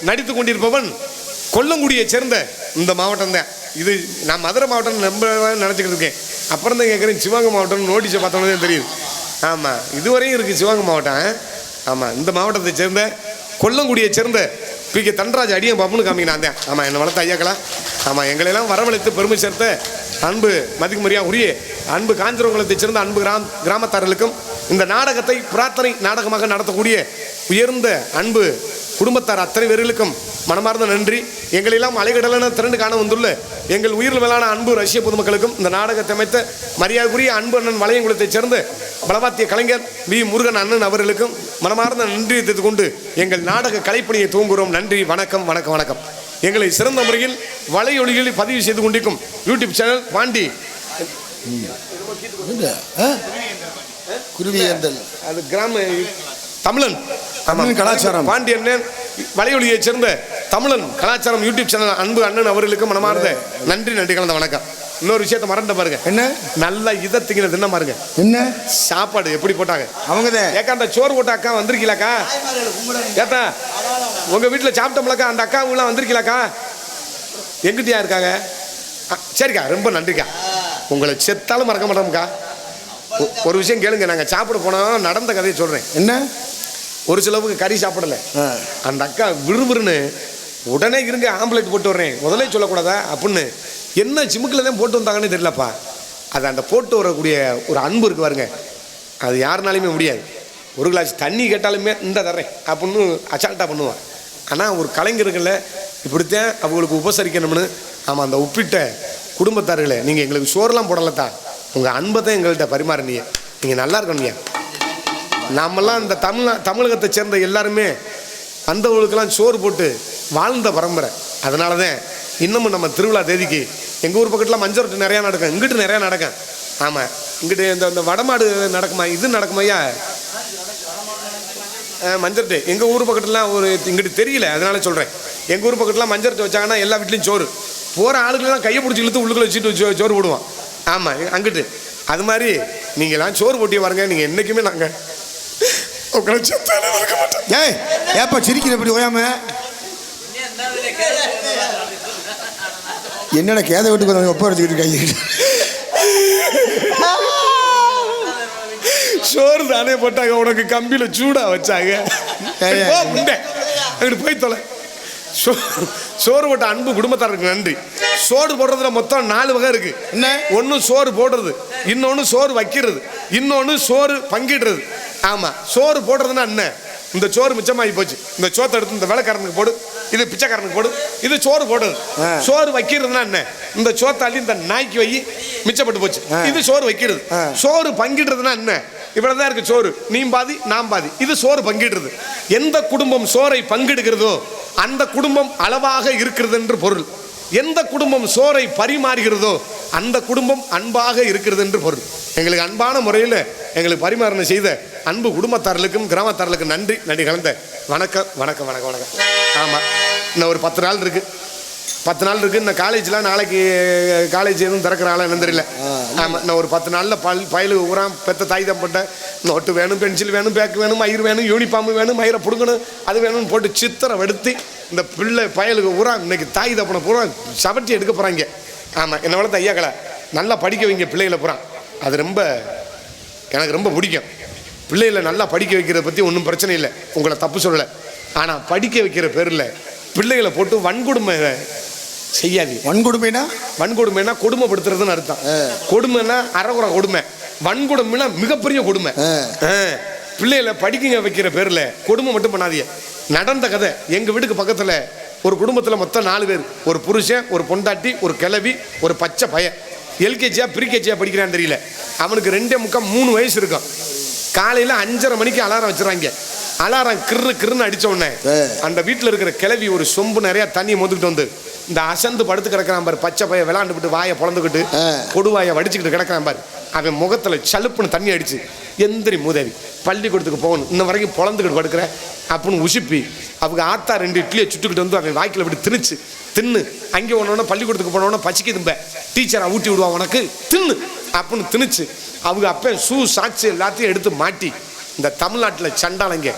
நடித்து கொண்டிருப்பவன் கொல்லங்குடியை சேர்ந்த இந்த மாவட்டம் தான். இது நான் மதுரை மாவட்டம் நம்ப நினச்சிக்கிட்டு இருக்கேன். அப்புறம் தான் கேட்குறேன், சிவகங்கை மாவட்டம் நோட்டீஸை பார்த்தோன்னே தெரியுது. ஆமாம், இதுவரையும் இருக்குது சிவகங்கை மாவட்டம். ஆமாம், இந்த மாவட்டத்தை சேர்ந்த கொல்லங்குடியை சேர்ந்த பி கே தன்ராஜ் அடியும் பப்புன்னு காமிக்கினான் தான். ஆமாம், என்னை வளர்த்த ஐயாக்களா. ஆமாம், எங்களெல்லாம் வரவழைத்து பெருமை சேர்த்த அன்பு மதிக்கு மரியா உரிய அன்பு காஞ்சிரங்குளத்தை சேர்ந்த அன்பு கிராமத்தார்களுக்கும் இந்த நாடகத்தை பிரார்த்தனை நாடகமாக நடத்தக்கூடிய உயர்ந்த அன்பு குடும்பத்தார் அத்தனை பேர்களுக்கும் மனமார்ந்த நன்றி. எங்களெல்லாம் அலைகடலான திரண்டு காண வந்துள்ள எங்கள் உயிரில் மேலான அன்பு ரஷ்ய பொதுமக்களுக்கும் இந்த நாடகத்தை அமைத்த மரியாதைக்குரிய அன்பு அண்ணன் வளையங்குளத்தைச் சேர்ந்த பலவாத்திய கலைஞர் வி முருகன் அண்ணன் அவர்களுக்கும் மனமார்ந்த நன்றியை தெரிந்து கொண்டு எங்கள் நாடக கலைப்பணியை துவங்குகிறோம். நன்றி, வணக்கம் வணக்கம் வணக்கம். எங்களை சிறந்த முறையில் வலையொலிகளில் பதிவு செய்து கொண்டிருக்கும் யூடியூப் சேனல் பாண்டி குருவியந்தல், அது கிராம தமிழன் கலாச்சாரம் பாண்டியன் வலையொலியை சேர்ந்த தமிழன் கலாச்சாரம் யூடியூப் சேனல் அன்பு அண்ணன் அவர்களுக்கு மனமார்ந்த நன்றி கலந்த வணக்கம். இன்னொரு விஷயத்த மறந்த பாருங்க. என்ன? நல்ல இதை திங்கிற தின்ன பாருங்க. என்ன சாப்பாடு எப்படி போட்டாங்க அவங்கதான்? ஏக்கா அந்த சோறு போட்ட அக்கா வந்திருக்கீங்களாக்கா? ஏத்தா உங்க வீட்டுல சாப்பிட்டோம்லக்கா, அந்த அக்காவுலாம் வந்திருக்கீங்களாக்கா? எங்கிட்டயா இருக்காங்க? சரிக்கா, ரொம்ப நன்றிக்கா. உங்களை செத்தாலும் மறக்க மாட்டோம்க்கா. ஒரு விஷயம் கேளுங்க, நாங்க சாப்பிட போனோம், நடந்த கதையை சொல்றேன். என்ன? ஒரு சிலவுக்கு கறி சாப்பிடல. அந்த அக்கா விறுவிறுன்னு உடனே இருங்க ஆம்புலேட் போட்டு வர்றேன், முதலே சொல்லக்கூடாதா அப்படின்னு என்ன சிமுக்கில் தான் போட்டு வந்தாங்கன்னு தெரியலப்பா. அது அந்த போட்டு வரக்கூடிய ஒரு அன்பு இருக்கு பாருங்க, அது யாருனாலுமே முடியாது. ஒரு கிளாஸ் தண்ணி கேட்டாலுமே இந்த தர்றேன் அப்படின்னு அசால்ட்டாக பண்ணுவான். ஆனால் ஒரு கலைஞர்களை இப்படித்தான் அவங்களுக்கு உபசரிக்கணும்னு. ஆமாம், அந்த உப்பிட்ட குடும்பத்தார்களே, நீங்கள் எங்களுக்கு சோறுலாம் போடலத்தான், உங்கள் அன்பை தான் எங்கள்கிட்ட பரிமாறினீங்க. நீங்கள் நல்லா இருக்கணுங்க. நாமெல்லாம் இந்த தமிழகத்தை சேர்ந்த எல்லாருமே வந்தவங்களுக்கெல்லாம் சோறு போட்டு வாழ்ந்த பரம்பரை. அதனால தான் இன்னமும் நம்ம திருவிழா தேதிக்கு எங்கள் ஊர் பக்கத்தில் மஞ்சள் ரொட்டி நிறையா நடக்கும், இங்கிட்டு நிறையா நடக்கும். ஆமாம், இங்கிட்டு இந்த வடமாடு நடக்குமா, இது நடக்குமையா மஞ்சள் ரொட்டி. எங்கள் ஊர் பக்கத்துலாம் ஒரு இங்கிட்டு தெரியல, அதனால சொல்கிறேன். எங்கள் ஊர் பக்கத்துலாம் மஞ்சள் ரொட்டி வச்சாங்கன்னா எல்லா வீட்லேயும் சோறு, போகிற ஆளுகளெல்லாம் கையை பிடிச்சி இழுத்து உள்ளுக்குள்ள வச்சுட்டு சோறு போடுவான். ஆமாம், அங்கிட்டு அது மாதிரி நீங்களாம் சோறு போட்டியே பாருங்க. நீங்கள் என்றைக்குமே நாங்கள் உங்களை செத்தாலே மறக்க மாட்டோம். ஏய் ஏப்பா சிரிக்கிற இப்படி ஓயாம? என்னடா கேத வீட்டுக்கு வந்து ஒப்ப வச்சுக்கிட்டு இருக்காங்க. சோறு தானே போட்டாங்க, உனக்கு கம்பியில சூடா வச்சாங்க. அங்கிட்டு போய் தொலை. சோறு போட்ட அன்பு குடும்பத்தாருக்கு நன்றி. சோறு போடுறதுல மொத்தம் 4 வகை இருக்கு. என்ன? ஒன்று சோறு போடுறது, இன்னொன்று சோறு வைக்கிறது, இன்னொன்று சோறு பங்கிடுறது. ஆமா, சோறு போடுறதுன்னா என்ன? இந்த சோறு மிச்சமாகி போச்சு, இந்த சோத்தை எடுத்து இந்த வேலைக்காரனுக்கு போடு, இது பிச்சைக்காரனுக்கு போடு, இது சோறு போடுறது. சோறு வைக்கிறதுனா என்ன? இந்த சோத்தாளி இந்த நாய்க்கு வை, மிச்சப்பட்டு போச்சு, இது சோறு வைக்கிறது. சோறு பங்கிடுறதுனா என்ன? இவ்வளவுதான் இருக்கு சோறு, நீ பாதி நான் பாதி, இது சோறு பங்கிடுறது. எந்த குடும்பம் சோறை பங்கிடுகிறதோ அந்த குடும்பம் அளவாக இருக்கிறது என்று பொருள். எந்த குடும்பம் சோறை பரிமாறுகிறதோ அந்த குடும்பம் அன்பாக இருக்கிறது என்று பொருள். எங்களுக்கு அன்பான முறையில் எங்களுக்கு பரிமாறணும் செய்த அன்பு குடும்பத்தார்களுக்கும் கிராமத்தார்களுக்கும் நன்றி. நன்றி கலந்த வணக்கம் வணக்கம் வணக்கம் வணக்கம். ஆமாம், இன்னும் ஒரு 10 நாள் இருக்குது. 10 நாள் இருக்குது. இந்த காலேஜ்லாம் நாளைக்கு காலேஜ் எதுவும் திறக்கிறாங்களா என்னன்னு தெரியல. ஆமாம், இன்னும் ஒரு 10 நாளில் பயலுக்கு ஊரான் பெற்ற தாய் தம்பட்ட நோட்டு வேணும், பென்சில் வேணும், பேக்கு வேணும், மயிர் வேணும், யூனிஃபார்ம் வேணும், மயிரை பிடுங்கணும், அது வேணும்னு போட்டு சித்திரம் எடுத்து இந்த பிள்ளை பயலுக்கு ஊரா இன்னைக்கு தாய் தப்பனை பூரா சவட்டி எடுக்க போகிறாங்க. ஆமாம், என்னை வளர்த்த ஐயாக்களை நல்லா படிக்க வைங்க பிள்ளைகளை பூரா. அது ரொம்ப எனக்கு ரொம்ப பிடிக்கும். பிள்ளைகளை நல்லா படிக்க வைக்கிறத பற்றி ஒன்றும் பிரச்சனை இல்லை, உங்களை தப்பு சொல்லலை. ஆனால் படிக்க வைக்கிற பேரில் பிள்ளைகளை போட்டு வன்கொடுமை செய்யாது. வன்கொடுமைனா கொடுமைப்படுத்துறதுன்னு அர்த்தம். கொடுமைன்னா அறகுறை கொடுமை, வன்கொடுமைனா மிகப்பெரிய கொடுமை. பிள்ளைகளை படிக்க வைக்கிற பேரில் கொடுமை மட்டும் பண்ணாதீங்க. நடந்த கதை, எங்கள் வீட்டுக்கு பக்கத்தில் ஒரு குடும்பத்தில் மொத்தம் 4 பேர், ஒரு புருஷன், ஒரு பொண்டாட்டி, ஒரு கிழவி, ஒரு பச்சை பையன். எல்கேஜியா ப்ரீகேஜியா படிக்கிறான்னு தெரியல. அவனுக்கு 2.3 வயசு இருக்கும். காலையில் 5:30 மணிக்கு அலாரம் வச்சுறாங்க. அலாரம் கிருன்னு அடிச்ச உடனே அந்த வீட்டில் இருக்கிற கிளவி ஒரு சொம்பு நிறைய தண்ணி மொந்துக்கிட்டு வந்து இந்த அசந்து படுத்து கிடக்கிறான் பாரு பச்சை பையன், விளாண்டுக்கிட்டு வாயை பொழந்துக்கிட்டு கொடுவாயை வடிச்சுக்கிட்டு கிடக்கிறான் பாரு. அவன் முகத்தில் சலுப்புன்னு தண்ணி அடிச்சு, எந்திரி மூதேவி பள்ளிக்கூடத்துக்கு போகணும், இன்ன வரைக்கும் பொழந்துக்கிட்டு படுக்கிற அப்படின்னு உசுப்பி அவங்க ஆத்தா 2 இட்லியை சுட்டுக்கிட்டு வந்து அவன் வாய்க்கில் இப்படி தின்னு அங்கே ஒன்னொன்னே பள்ளிக்கூடத்துக்கு போனோன்னா பச்சிக்கு தும்ப டீச்சரை ஊட்டி விடுவான் உனக்கு தின்னு அப்படின்னு திணிச்சு அவங்க அப்போ ஷூ சாட்சி எல்லாத்தையும் எடுத்து மாட்டி இந்த தமிழ்நாட்டில் சண்டாளங்க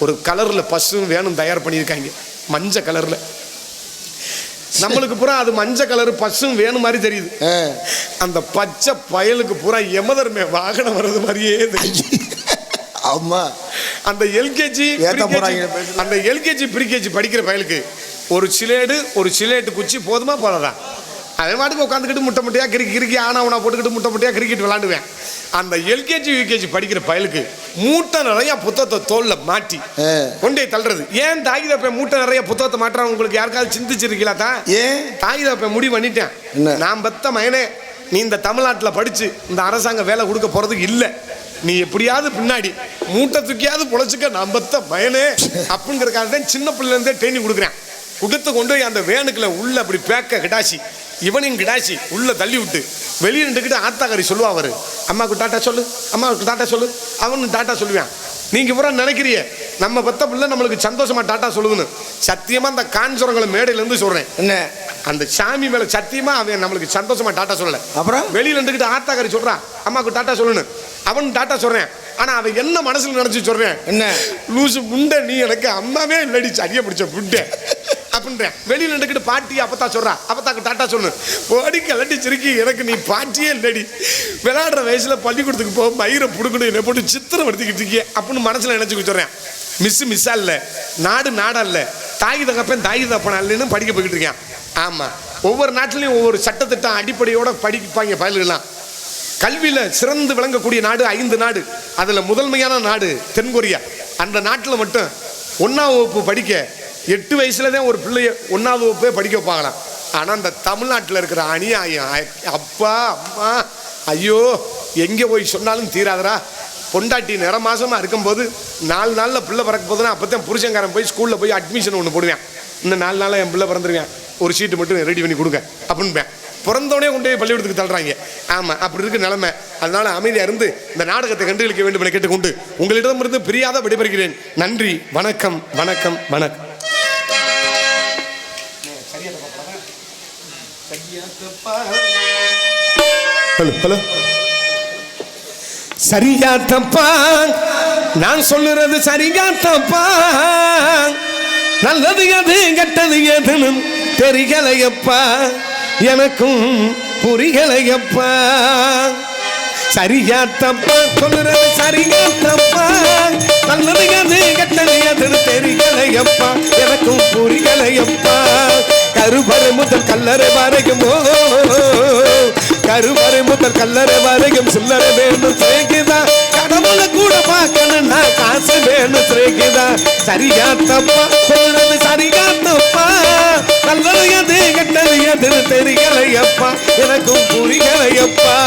ஒரு கலரில் பஸ்ஸும் வேணும் தயார் பண்ணியிருக்காங்க, மஞ்சள் கலரில். நம்மளுக்கு பூரா அது மஞ்சள் கலரு பஸ்ஸும் வேணும் மாதிரி தெரியுது. அந்த பச்சை பயலுக்கு பூரா எமதர்மே வாகனம் வர்றது மாதிரியே தெரியுது. ஆமா, அந்த எல்கேஜி ப்ரீகேஜி படிக்கிற பயலுக்கு ஒரு சிலேட்டு குச்சி போதுமா போதாதான்? அதே மாட்டுக்கு உட்காந்துக்கிட்டு முட்டையா கிறுக்கி ஆனாவனா போட்டுக்கிட்டு முட்டையா கிரிக்கெட் விளாண்டுவேன். அந்த எல்கேஜி யூகேஜி படிக்கிற பயலுக்கு மூட்டை நிறைய புத்தகத்தை தோல்ல மாட்டி கொண்டே தள்ளுறது. ஏன் தாகிதப்ப மூட்டை நிறைய புத்தகத்தை மாட்டுறாங்க உங்களுக்கு யாருக்காவது சிந்திச்சிருக்கீங்களா? தான் ஏன் தாகிதப்ப முடிவு பண்ணிட்டேன், நான் பெத்த மயனே நீ இந்த தமிழ்நாட்டில் படிச்சு இந்த அரசாங்க வேலை கொடுக்க போறதுக்கு இல்லை, நீ எப்படியாவது பின்னாடி மூட்டை தூக்கியாவது பொழைச்சிக்க நான் பெத்த மயனே அப்படிங்கிறக்காக தான் சின்ன பிள்ளைலேருந்தே ட்ரைனிங் கொடுக்குறேன். கொடுத்து கொண்டு போய் அந்த வேனுக்குள்ள உள்ள அப்படி பேக்க கிடாசி இவனையும் கிடாசி உள்ள தள்ளி விட்டு வெளியே நின்றுக்கிட்டு ஆத்தாக்காரி சொல்லுவா, அவரு அம்மாவுக்கு டாட்டா சொல்லு, அம்மாவுக்கு டாட்டா சொல்லு, அவனு டாட்டா சொல்லுவேன். நீங்க பூரா நினைக்கிறிய நம்ம பெத்த பிள்ளை நம்மளுக்கு சந்தோஷமா டாட்டா சொல்லுதுன்னு. சத்தியமா அந்த காஞ்சரங்களை மேடையிலேருந்து சொல்றேன். என்ன அந்த சாமி மேல சத்தியமா அவன் நம்மளுக்கு சந்தோஷமா டாட்டா சொல்லல. அப்புறம் வெளியில இருந்துகிட்டு ஆத்தாக்காரி சொல்றான் அம்மாவுக்கு டாட்டா சொல்லணும், அவன் டாட்டா சொல்றேன். ஆனா அவன் என்ன மனசுல நினைச்சு சொல்றேன், என்ன லூசு முண்டை நீ எனக்கு அம்மாவே இல்லடி சரிய பிடிச்ச முண்டை அப்படின்றேன். வெளியில இருந்துகிட்டு பாட்டி அப்பத்தா சொல்றா, அப்பத்தாக்கு டாட்டா சொல்லணும். ஓடி கலட்டி சிரிக்கி எனக்கு நீ பாட்டியே இல்லடி, விளையாடுற வயசுல பள்ளிக்கூடத்துக்கு போக மயிரை புடுக்கணும் என்னை போட்டு சித்திரம் எடுத்துக்கிட்டு இருக்கியே அப்படின்னு மனசுல நினைச்சுக்க சொல்றேன். மிஸ்ஸா இல்ல, நாடு நாடா இல்ல, தாய் தகப்பன் தாய் தகப்பனா இல்லைன்னு படிக்க போய்கிட்டு இருக்கேன். ஆமா, ஒவ்வொரு நாட்டிலையும் ஒவ்வொரு சட்டத்திட்டம் அடிப்படையோட படிப்பாங்க பயல்கள்லாம். கல்வியில சிறந்து விளங்கக்கூடிய நாடு 5 நாடு, அதுல முதன்மையான நாடு தென்கொரியா. அந்த நாட்டில் மட்டும் 1ஆம் வகுப்பு படிக்க 8 வயசுலதான் ஒரு பிள்ளைய 1ஆவது வகுப்பே படிக்க வைப்பாங்களாம். ஆனா அந்த தமிழ்நாட்டில் இருக்கிற அநியாயம், அப்பா அம்மா ஐயோ எங்கே போய் சொன்னாலும் தீராதரா. பொண்டாட்டி நிற மாசமா இருக்கும்போது 4 நாள்ல பிள்ளை பிறக்க போதுன்னா அப்பதான் புருஷங்காரன் போய் ஸ்கூல்ல போய் அட்மிஷன் ஒன்று போடுவேன். இன்னும் 4 நாள்ல என் பிள்ளை பிறந்துருவேன், ஒரு சீட்டு மட்டும் ரெடி பண்ணி கொடுங்க அப்படின்னு பிறந்தோடனே கொண்டு போய் பள்ளிக்கூடத்துக்கு தள்ளுறாங்க. ஆமா, அப்படி இருக்கு நிலைமை. அதனால அமைதியா இருந்து இந்த நாடகத்தை கண்டுகளிக்க வேண்டும் என கேட்டுக்கொண்டு உங்களிடமிருந்து பிரியாத விடைபெறுகிறேன். நன்றி, வணக்கம் வணக்கம் வணக்கம். ஹலோ ஹலோ, சரியா தப்பா நான் சொல்லுறது சரியா தப்பா, நல்லது எது கெட்டது எதுன்னு தெரியலையப்பா, எனக்கும் புரியலையப்பா. சரியா தப்பா சொல்லுறது சரியா தப்பா, நல்லது எது கெட்டது எதுன்னு தெரியலையப்பா, எனக்கும் புரியலையப்பா. கருவறை முதல் கல்லறை வரைக்கும், கருவறை முதல் கல்லறை வரைக்கும் சில்லறை வேணும் சிறைக்குதா, கடவுளை கூட பார்க்கணும்னா காசு வேணும் சிறைக்குதா. சரியா தப்பா சொல்றது சரியா தப்பா, நல்லது எது கெட்டது எதுன்னு தெரியலையப்பா, எனக்கும் புரியலையப்பா.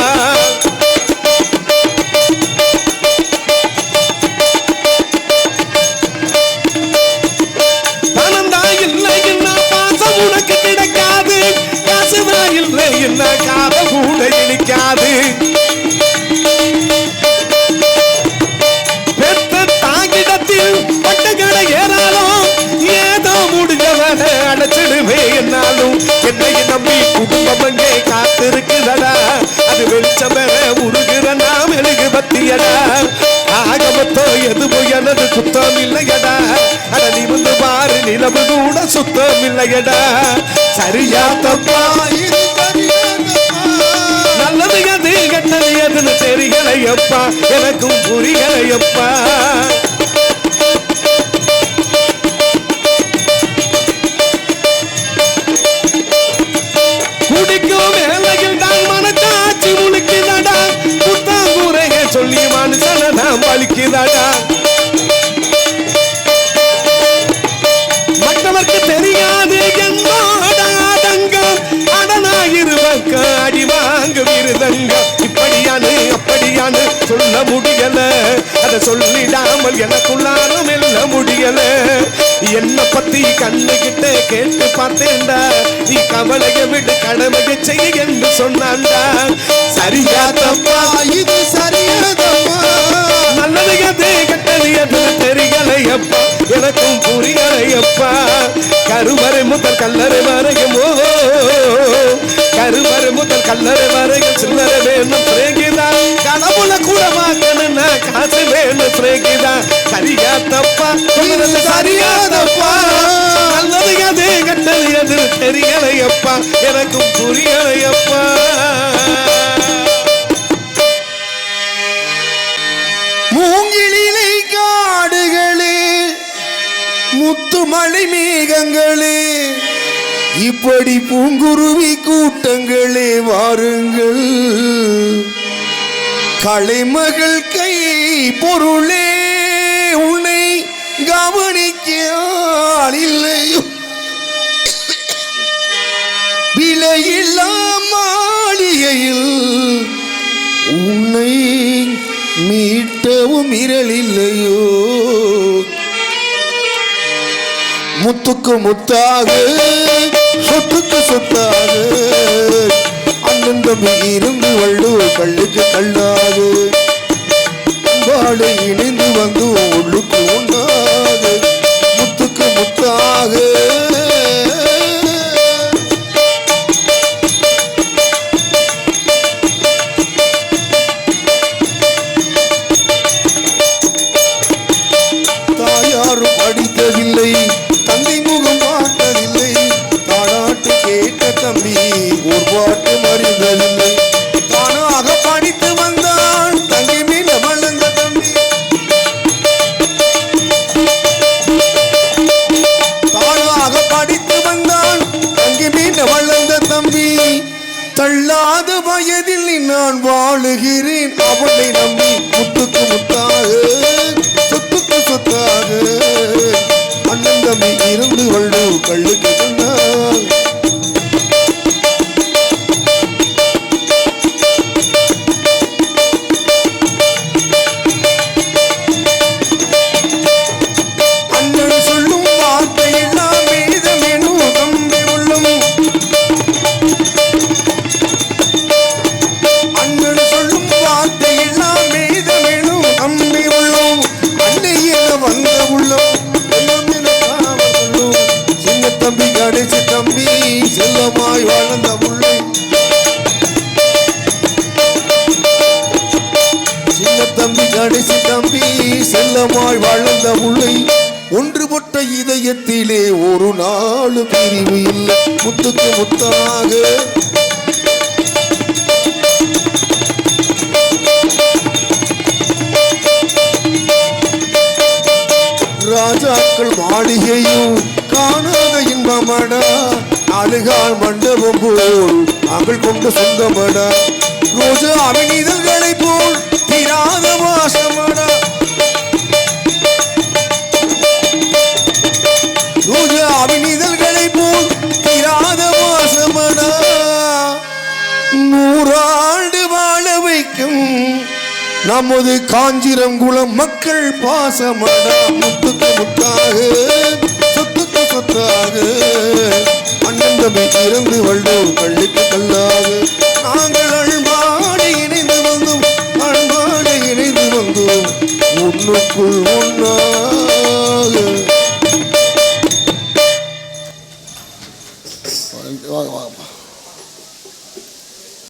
உனக்கு கிடைக்காது, காசுதான் இல்லை என்ன காத கூட இனிக்காது. பெத்த தாங்கிடத்தில் பட்டங்களை ஏறாலும் ஏதோ முடிஞ்சவன அடைச்சிடுவே என்னாலும். என்னை நம்பி குடும்பம் அங்கே காத்திருக்குதடா, அது வெளிச்சம் பெற உருகிற நாம் எழுகு பத்தியடா. ஆகமத்தோ எதுவும் எனது குத்தம் இல்லையடா, அட நீ வந்து பாரு நிலவு கூட சுத்தம் இல்லையடா. சரியா தப்பா இது சரியா தப்பா, நல்லது எது கெட்டது எதுன்னு தெரியலையப்பா, எனக்கும் புரியலையப்பா. குடிக்கும் வேலையில் தான் மனச்சாட்சி முழுக்குதடா, புத்தாங்குறைய சொல்லி மனுஷன நாம் பழிக்குதடா. மற்றவர்க்கு தெரியாது என்னோட ஆதங்கம், அடனாயிருவக்க அடி வாங்க விருதங்கம். இப்படியானு அப்படியானு சொல்ல முடியல, அதை சொல்லிடாமல் எனக்குள்ளார மெல்ல முடியல. என்ன பத்தி கண்ணுகிட்ட கேட்டு பார்த்தேன்டா, நீ கவலைய விட்டு கடமையை செய்ய என்று சொன்னான்டா. சரியா தப்பா இது சரியா தப்பா, நல்லது எது கெட்டது எது தெரியலையப்பா, எனக்கும் புரியலையப்பா. கருவறை முதல் கல்லறை வரையும், கருவறை முதல் கல்லறை வரையும் சில்லறை வேணும் பிரேகிதா, கடவுளை கூட பார்க்கணும்னா காசு வேணும் பிரேகிதா. சரியா தப்பா சொல்றது சரியா தப்பா, நல்லது எது கெட்டது எது தெரியலையப்பா, எனக்கும் புரியலையப்பா. மூங்கிலிலை காடுகளே, முத்து மழை மேகங்களே, இப்படி பூங்குருவி கூட்டங்களே வாருங்கள். கலைமகள் கை பொருளே, உன்னை கவனிக்க ஆள் இல்லையோ, விலையில்லா மாளிகையில் உன்னை மீட்டவும் இரளில்லையோ. முத்துக்கு முத்தாக சொத்துக்கு சொத்தாக, அண்ணன் தம்பி இருந்து வள்ளுவ கல்லுக்கு கல்லாக, வாழை இணைந்து வந்து உள்ளுக்கு உண்டாக. முத்துக்கு முத்தாக வயதில் நான் வாழுகிறேன் அவனை நம்பி முத்துக்கு முத்தாக சொத்துக்கு சொத்தாக அண்ணன் தம்பி இருந்து வள்ளு கள்ளுக்கு சொன்னார் தம்பி கடைசி தம்பி செல்லமாய் வாழ்ந்த முல்லை சின்ன தம்பி கடைசி தம்பி செல்லமாய் வாழ்ந்த முல்லை ஒன்றுபட்ட இதயத்திலே ஒரு நாள் பிரிவு இல்லை முத்துக்கு முத்தாக ராஜாக்கள் மாளிகையும் காணாத இன்பமடா நாலுகால் மண்டபம் போல் அவள் கொண்ட சொந்தமடா ரோஜா அவினிதழ்களை போல் தீராத வாசமடா ரோஜா அவினிதழ்களை போல் தீராத வாசமடா நூறாண்டு வாழ வைக்கும் நமது காஞ்சிரங்குளம் மக்கள் பாசமடா முத்துக்கு முத்தாக சொத்துக்கு சொத்தாக அண்ணன் தம்பி இறந்து வள்ளூர் கள்ளுக்கு கல்லாக நாங்கள் அன்பாடு இணைந்து வந்தோம் ஒன்றுக்குள்